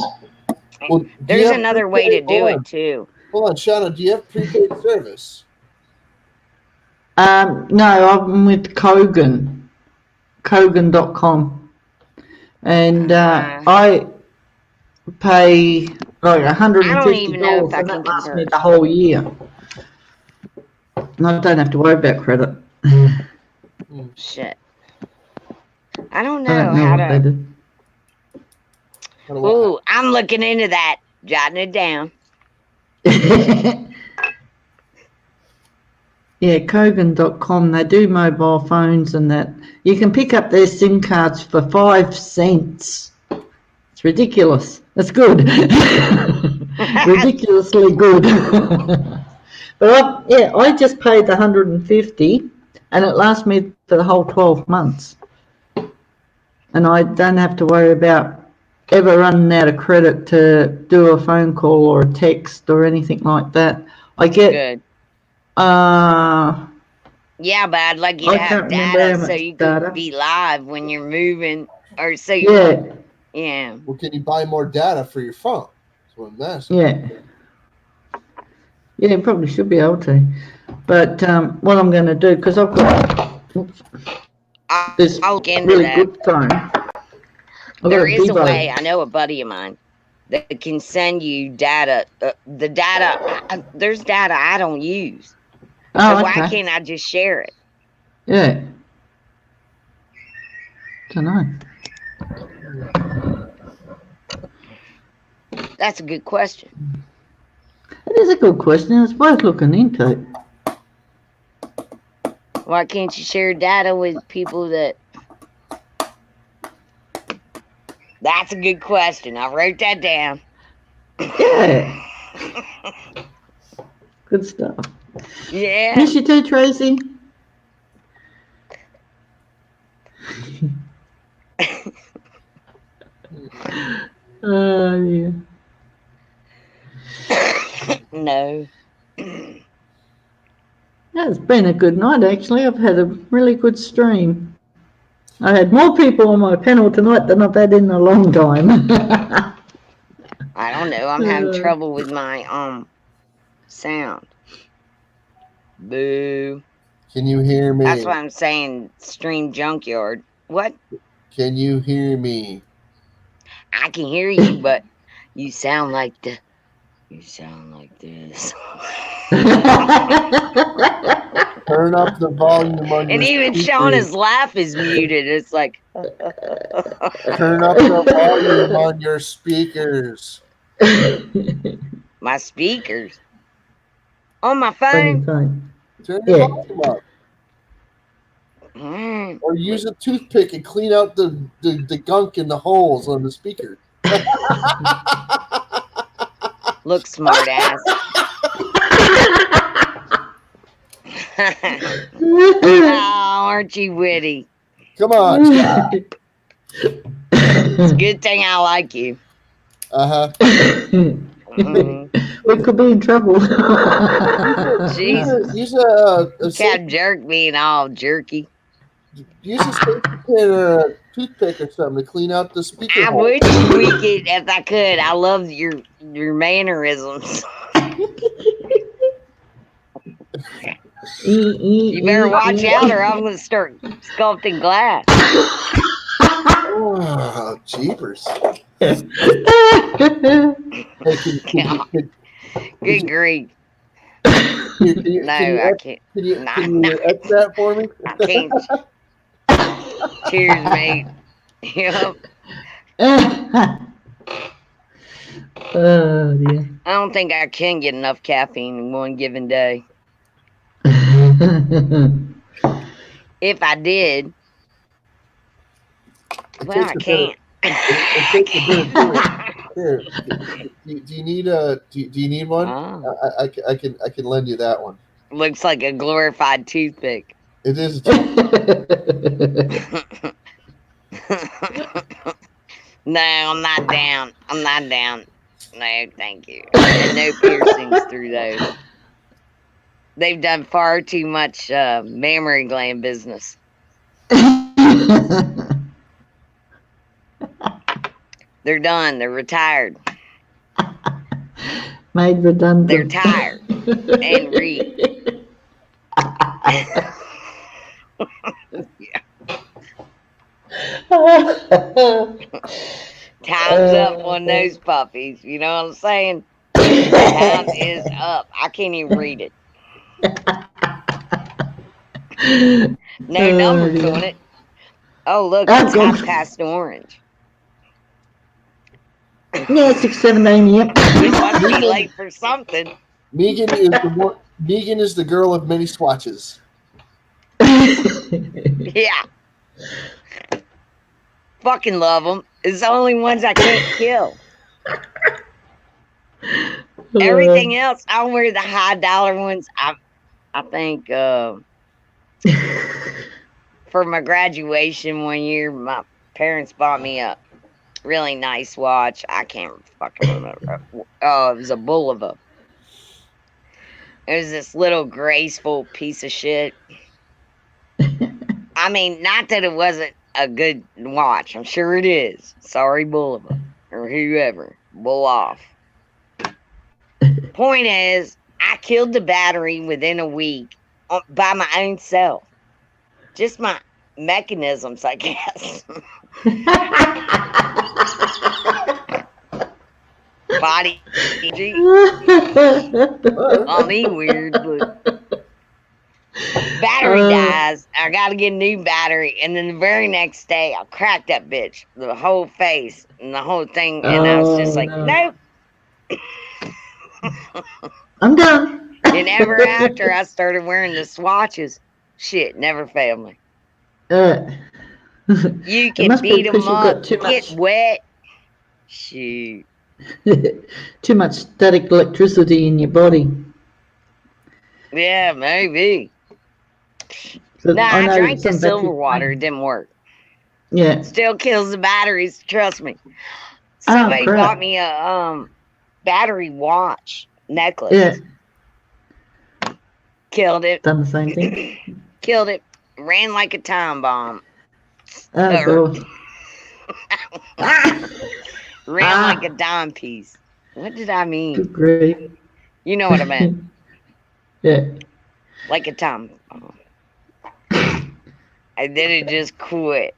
There's another way to do it too. Hold on, Shauna, do you have prepaid service? No, I'm with Kogan.com, and I pay like $150, I don't even know if I and can that lasts me convert. the whole year. And I don't have to worry about credit. Shit. I don't I know don't know how what they to. do. Ooh, I'm looking into that. Jotting it down. Yeah, Kogan.com, they do mobile phones and that. You can pick up their SIM cards for 5 cents. It's ridiculous. That's good. Ridiculously good. But I just paid the $150 and it lasts me for the whole 12 months. And I don't have to worry about ever running out of credit to do a phone call or a text or anything like that. I get Good. Yeah, but I'd like you to I have can't remember data how so much you data. could be live when you're moving, or so you. Yeah. Yeah. Well, can you buy more data for your phone? That's what I'm asking. Yeah. Yeah, you probably should be able to. But what I'm going to do, because I've got this I'll look into really that. good phone. There is a way. I know a buddy of mine that can send you data. The data, there's data I don't use. So Oh, why okay. can't I just share it? Yeah. Don't know. That's a good question. It is a good question. It's worth looking into. Why can't you share data with people that... That's a good question. I wrote that down. Yeah. Good stuff. Yeah. Miss you too, Tracy. Yeah. No. Yeah, it's been a good night, actually. I've had a really good stream. I had more people on my panel tonight than I've had in a long time. I don't know. I'm having trouble with my sound. Boo. Can you hear me? That's why I'm saying stream junkyard. What? Can you hear me? I can hear you, but you sound like this. Turn up the volume on And your even speakers. Shauna's laugh is muted. It's like Turn up the volume on your speakers. my speakers on my phone. Turn the Yeah. volume up. Or use a toothpick and clean out the gunk in the holes on the speaker. Look, smart ass. Oh, aren't you witty? Come on. It's a good thing I like you. Uh-huh. We could be in trouble. Jesus. Use a Cap jerk being all jerky. use a safety pin or a toothpick or something to clean out the speaker. I hole. would tweak it if I could. I love your mannerisms. You better watch out or I'm going to start sculpting glass. Oh, jeepers. Hey, Good grief. No, I can't. Can you No. etch that for me? I can't. Cheers, mate. Yep. Oh, dear. I don't think I can get enough caffeine in one given day. If I did, well, I can't. Here, do you need a? Do you need one? Oh. I can lend you that one. Looks like a glorified toothpick. It is. No, I'm not down. I'm not down. No, thank you. And no piercings through those. They've done far too much mammary gland business. They're done. They're retired. Made redundant. They're tired and read. Time's up on those puppies. You know what I'm saying? Time is up. I can't even read it. No numbers on it. Oh, look, it's half past orange. Yeah, 6, 7, 8, yep. You must be late for something. Megan is the girl of many swatches. Yeah. Fucking love them. It's the only ones I can't kill. Everything else, I'll wear the high dollar ones. I think for my graduation one year, my parents bought me a really nice watch. I can't fucking remember. Oh, it was a Bulova. It was this little graceful piece of shit. I mean, not that it wasn't a good watch. I'm sure it is. Sorry, Bulova. Or whoever. Bull off. Point is, I killed the battery within a week by my own self. Just my mechanisms, I guess. Body. I mean, weird, but battery dies. I gotta get a new battery, and then the very next day, I'll crack that bitch, the whole face and the whole thing, and I was just like, nope. I'm done. And ever after I started wearing the swatches, shit never failed me. You can beat them up, get wet. Shoot. Too much static electricity in your body. Yeah, maybe. So Nah, I drank the some silver battery- water. It didn't work. Yeah. Still kills the batteries. Trust me. Somebody crap. bought me a battery watch necklace. Yeah. Killed it. Done the same thing. Killed it. Ran like a time bomb. Oh, God. Ran like a dime piece. What did I mean? Good grief. You know what I meant. Yeah. Like a time bomb. And then it just quit.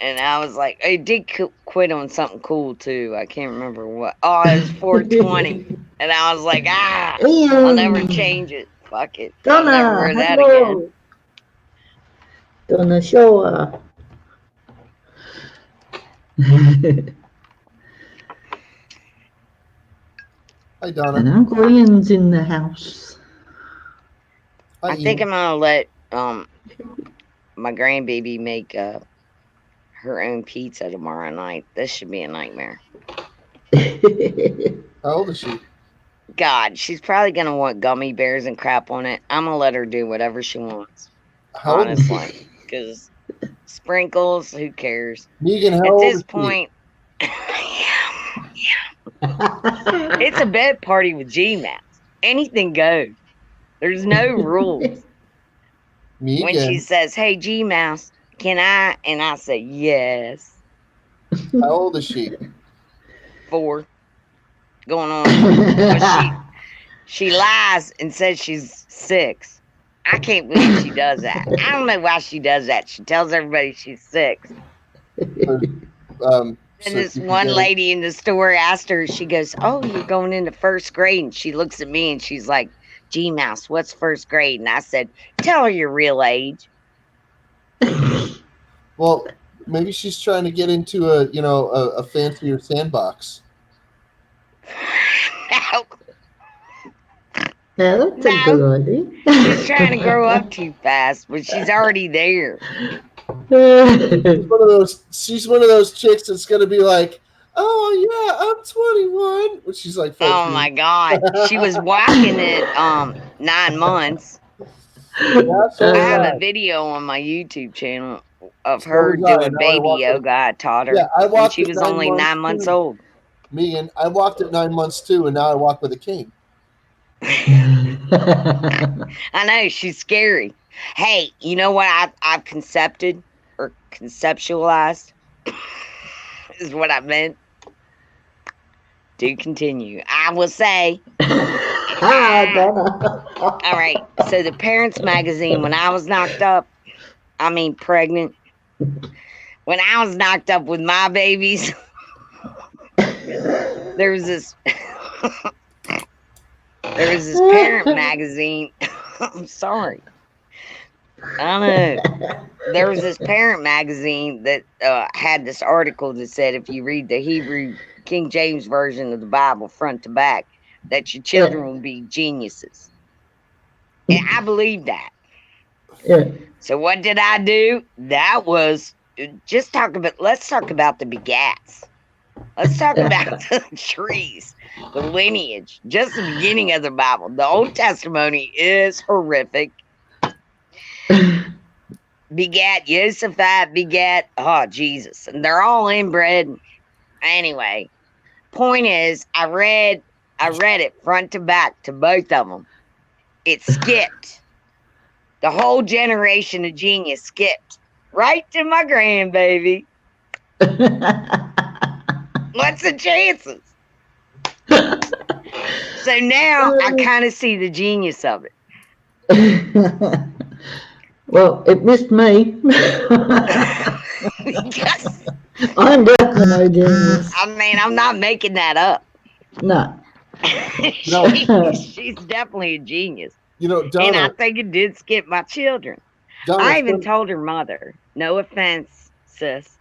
And I was like, it did quit on something cool too. I can't remember what. Oh, it was 420. And I was like, I'll never change it. Fuck it. I'll never wear that again. Donna Show. Hi, Donna. And Uncle Ian's in the house. Hi, I think Ian. I'm gonna let my grandbaby make her own pizza tomorrow night. This should be a nightmare. How old is she? God, she's probably gonna want gummy bears and crap on it. I'm gonna let her do whatever she wants, How old is she? honestly. Because sprinkles, who cares? Megan, how At old this is she? point, it's a bed party with G-Max. Anything goes. There's no rules. When she Megan, says, "Hey, G-Mouse, can I?" and I say, "Yes." how old is she? 4 going on. But she lies and says she's 6. I can't believe she does that. I don't know why she does that. She tells everybody she's 6. And So this she can one get it. lady in the store asked her, she goes, "Oh, you're going into first grade." And she looks at me and she's like, "G-Mouse, what's first grade?" And I said, "Tell her your real age." Well, maybe she's trying to get into a fancier sandbox. Yeah, that's a good idea. She's trying to grow up too fast, but she's already there. She's one of those chicks that's gonna be like, "Oh yeah, I'm 21," when she's like 14. Oh my God. She was whacking it 9 months. I have a video on my YouTube channel of her was I. doing Now I walk baby yoga. I taught her. Yeah, I when walked she at was 9 only months 9 months too. old. Megan, I walked at 9 months too, and now I walk with a cane. I know, she's scary. Hey, you know what I've concepted or conceptualized is what I meant. Do continue. I will say. All right. So the Parents Magazine, when I was pregnant, when I was knocked up with my babies, there was this Parent Magazine. I'm sorry. I don't know. There was this Parent Magazine that had this article that said if you read the Hebrew King James Version of the Bible front to back, that your children will be geniuses. And I believe that. Yeah. So what did I do? That was let's talk about the begats. Let's talk about the trees, the lineage, just the beginning of the Bible. The Old Testimony is horrific. Begat Josephat, begat Jesus. And they're all inbred. Anyway, point is, I read it front to back to both of them. It skipped. The whole generation of genius skipped right to my grandbaby. What's the chances? So now I kind of see the genius of it. Well, it missed me. Yes. I'm definitely no genius. I mean, I'm not making that up. No. She's definitely a genius. You know, Donna. And I think it did skip my children. Donna, I even told her mother, no offense, sis.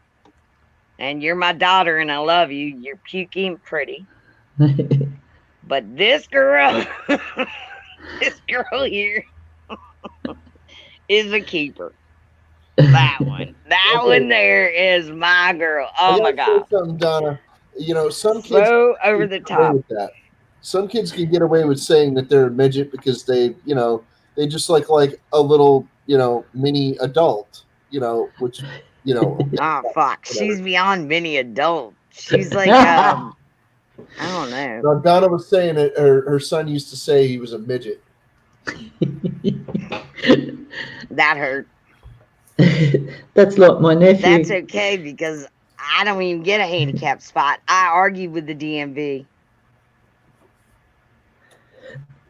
And you're my daughter and I love you. You're pukey and pretty. But this girl, this girl here is a keeper. That one. That one there is my girl. Oh my God. Something, Donna. You know, some kids so over the top. With that. Some kids can get away with saying that they're a midget because they just like a little, mini adult, which, Oh fuck. She's beyond mini adult. She's like I don't know. Now, Donna was saying that her son used to say he was a midget. That hurt. That's like my nephew. That's okay because I don't even get a handicap spot. I argued with the DMV.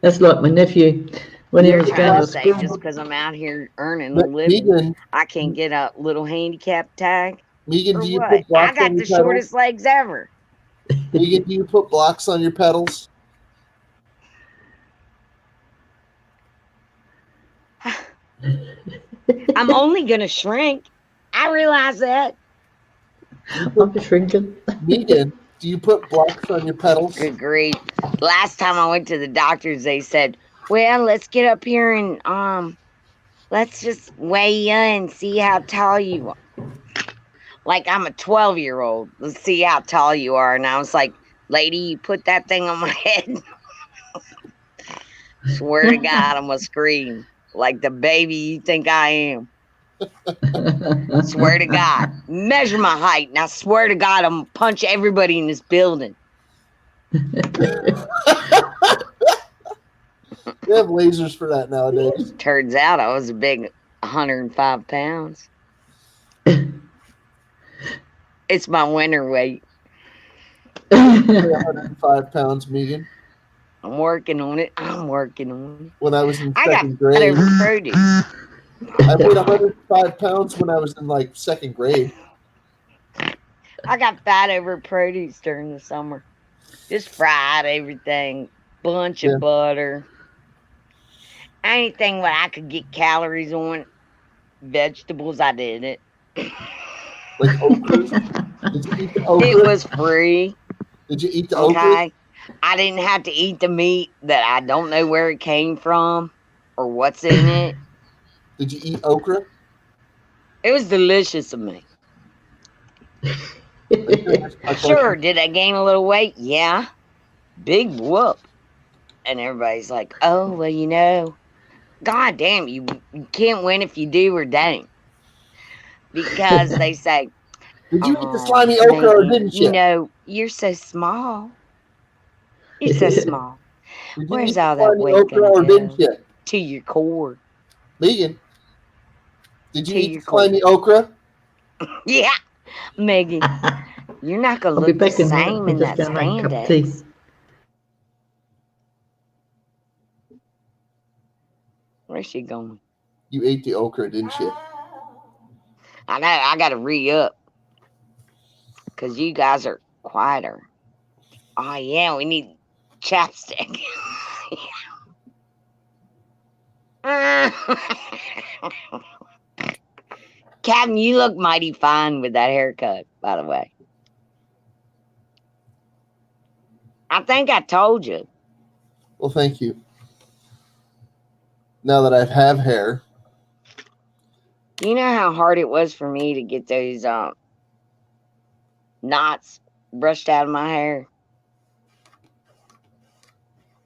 That's like my nephew when he was going to school. Just because I'm out here earning a living, Megan, I can't get a little handicap tag. Megan, do you what? put blocks I got on the your shortest pedals? legs ever. Megan, do you put blocks on your pedals? I'm only gonna shrink. I realize that. I'm shrinking. Megan, do you put blocks on your pedals? Good grief. Last time I went to the doctors, they said, well, let's get up here and let's just weigh you and see how tall you are. Like I'm a 12-year-old. Let's see how tall you are. And I was like, lady, you put that thing on my head. Swear to God, I'm gonna scream like the baby you think I am. Swear to God. Measure my height, and I swear to God, I'm gonna punch everybody in this building. They have lasers for that nowadays. Turns out I was a big 105 pounds. It's my winter weight. 105 pounds, Megan. I'm working on it. I'm working on it. When I was in I got second grade, over produce. I weighed 105 pounds when I was in like second grade. I got fat over produce during the summer. Just fried everything. Bunch of butter. Anything what I could get calories on. Vegetables, I did it. Like okra? Did you eat the okra? It was free. Did you eat the okra? Okay. I didn't have to eat the meat that I don't know where it came from or what's in it. Did you eat okra? It was delicious to me. Sure, did I gain a little weight? Yeah. Big whoop. And everybody's like, oh, well, you know, God damn, you can't win if you do or don't. Because they say, did you eat the slimy okra or didn't you? You know, you're so small. You're so small. Did you Where's eat the all that slimy weight okra gonna or go? didn't you? To your core. Megan, did you To eat your the slimy okra? Yeah. Megan, you're not going to I'll be look the back in a minute. same I'm in just that going to make a cup of tea. spandex. Where's she going? You ate the okra, didn't you? I know, I got to re-up. Because you guys are quieter. Oh, yeah, we need chapstick. Captain, you look mighty fine with that haircut, by the way. I think I told you. Well, thank you. Now that I have hair. You know how hard it was for me to get those knots brushed out of my hair?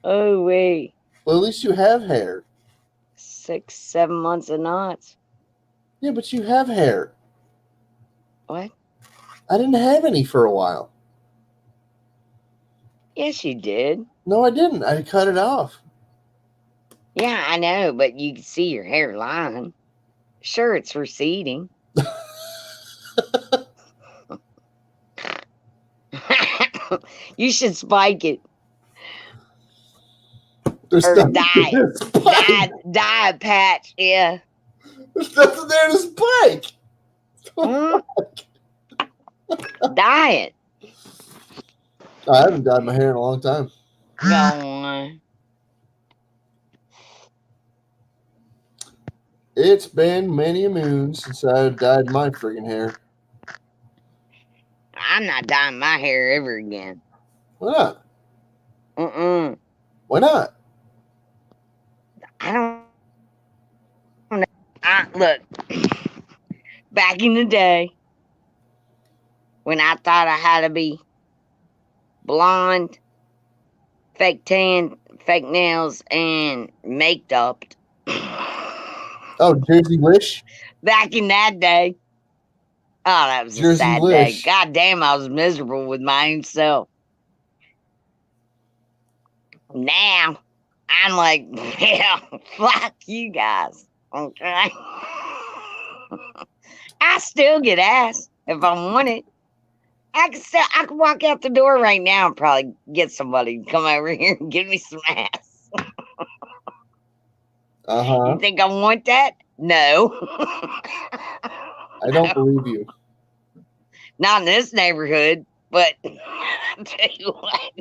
Oh, wait. Well, at least you have hair. 6-7 months of knots. Yeah, but you have hair. What? I didn't have any for a while. Yes, you did. No, I didn't. I cut it off. Yeah, I know, but you can see your hairline. Sure, it's receding. You should spike it. There's Or nothing dye there to spike. Dye a patch, yeah. There's nothing there to spike. Dye it. I haven't dyed my hair in a long time. Go on. It's been many a moon since I've dyed my friggin' hair. I'm not dyeing my hair ever again. Why not? Why not? I don't know. Look, back in the day, when I thought I had to be blonde, fake tan, fake nails, and make up. Oh, Jersey Wish? Back in that day. Oh, that was Jersey a sad Wish. day. God damn, I was miserable with my own self. Now, I'm like, yeah, fuck you guys. Okay? I still get ass if I want it. I can walk out the door right now and probably get somebody to come over here and give me some ass. Uh-huh. You think I want that? No. I don't believe you. Not in this neighborhood, but I'll tell you what.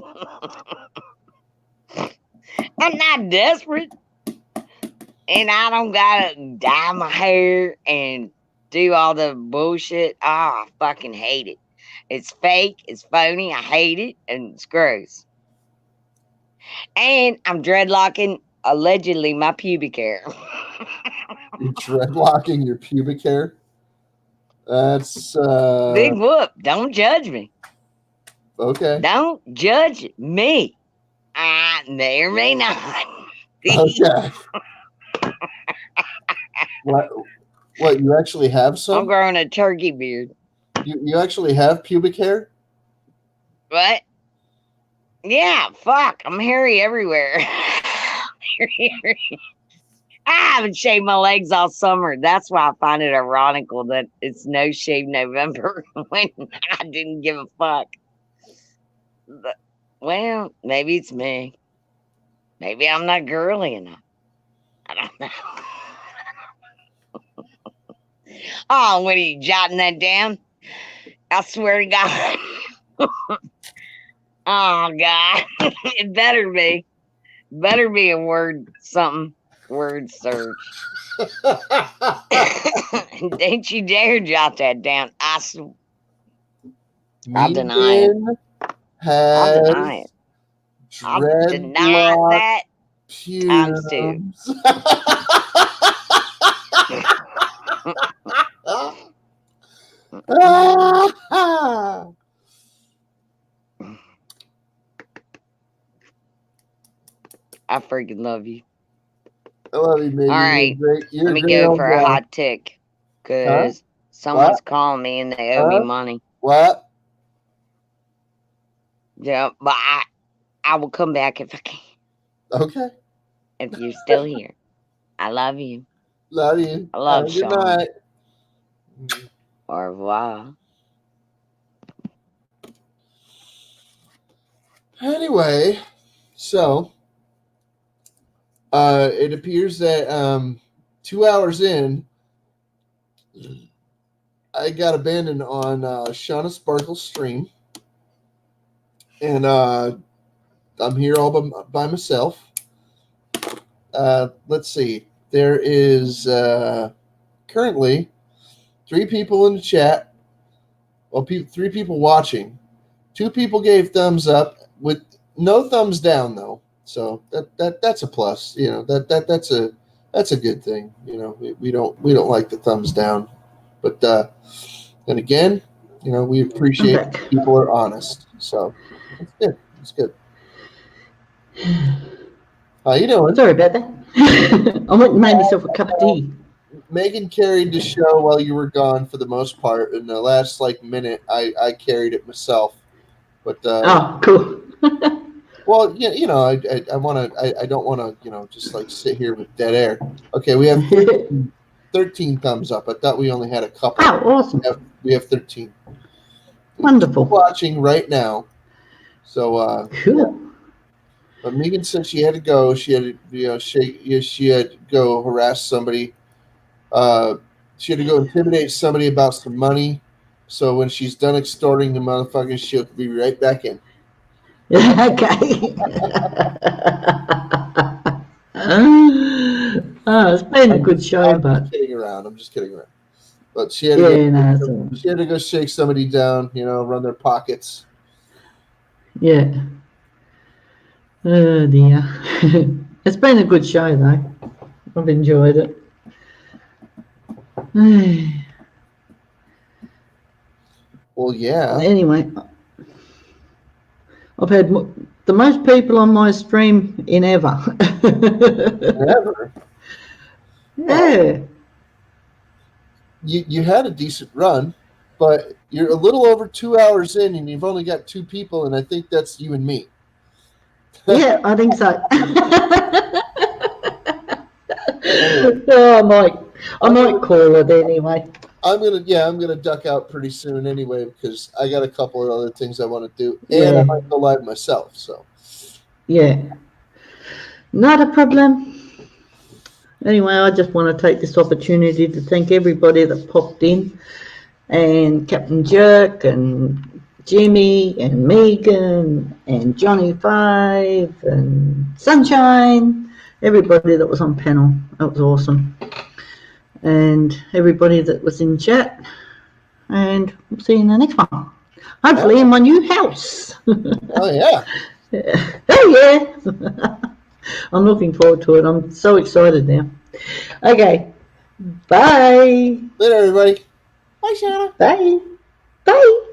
I'm not desperate. And I don't gotta dye my hair and do all the bullshit. I fucking hate it. It's fake, it's phony, I hate it, and it's gross. And I'm dreadlocking, allegedly, my pubic hair. You're dreadlocking your pubic hair? That's Big whoop. Don't judge me. Okay. Don't judge me. I may or may not. Okay. What? You actually have I'm some? growing a turkey beard. You actually have pubic hair? What? Yeah, fuck. I'm hairy everywhere. I haven't shaved my legs all summer. That's why I find it ironical that it's No Shave November when I didn't give a fuck. But, well, maybe it's me. Maybe I'm not girly enough. I don't know. Oh, what are you jotting that down? I swear to God. Oh, God. It better be. Better be a word something. Word search. Don't you dare jot that down. I'll deny it. I'll deny it. I'll deny that times 2. I freaking love you. I love you, baby. All right. Let me go for a hot tick. Because someone's calling me and they owe me money. What? Yeah, but I will come back if I can. Okay. If you're still here. I love you. Love you. I love Have a good Sean. night. Au revoir. Anyway, so it appears that 2 hours in, I got abandoned on Shauna Sparkle's stream, and I'm here all by myself. Let's see. There is currently 3 people in the chat. Well, 3 people watching. 2 people gave thumbs up with no thumbs down though. So that's a plus. You know, that's a good thing. You know, we don't like the thumbs down. But then again, you know, we appreciate people are honest. So it's good. It's good. How you doing? Sorry about that. I went and made myself a cup of tea. Megan carried the show while you were gone for the most part. In the last minute, I carried it myself. But oh, cool. Well, yeah, you know, I don't want to, you know, just sit here with dead air. Okay, we have 13 thumbs up. I thought we only had a couple. Oh, awesome. We have 13. Wonderful. Watching right now. So cool. Yeah. But Megan said she had to go. She had to, you know, she had to go harass somebody. She had to go intimidate somebody about some money. So when she's done extorting the motherfuckers, she'll be right back in. Okay. It's been a good show, I'm but just kidding around. But she had to she had to go shake somebody down, you know, run their pockets. Yeah. Oh dear. It's been a good show though. I've enjoyed it. Well, yeah. Anyway, I've had the most people on my stream in ever. Ever? Yeah. You had a decent run, but you're a little over 2 hours in, and you've only got 2 people, and I think that's you and me. Yeah, I think so. Oh, I might call it anyway. I'm gonna duck out pretty soon anyway because I got a couple of other things I want to do, and I might go live myself. So yeah, not a problem. Anyway, I just want to take this opportunity to thank everybody that popped in, and Captain Jerk and Jimmy and Megan and Johnny 5 and Sunshine, everybody that was on panel. That was awesome. And everybody that was in chat, and we'll see you in the next one. Hopefully in my new house. Oh yeah. Oh yeah. I'm looking forward to it. I'm so excited now. Okay. Bye. Later, everybody. Bye, Shanna. Bye. Bye.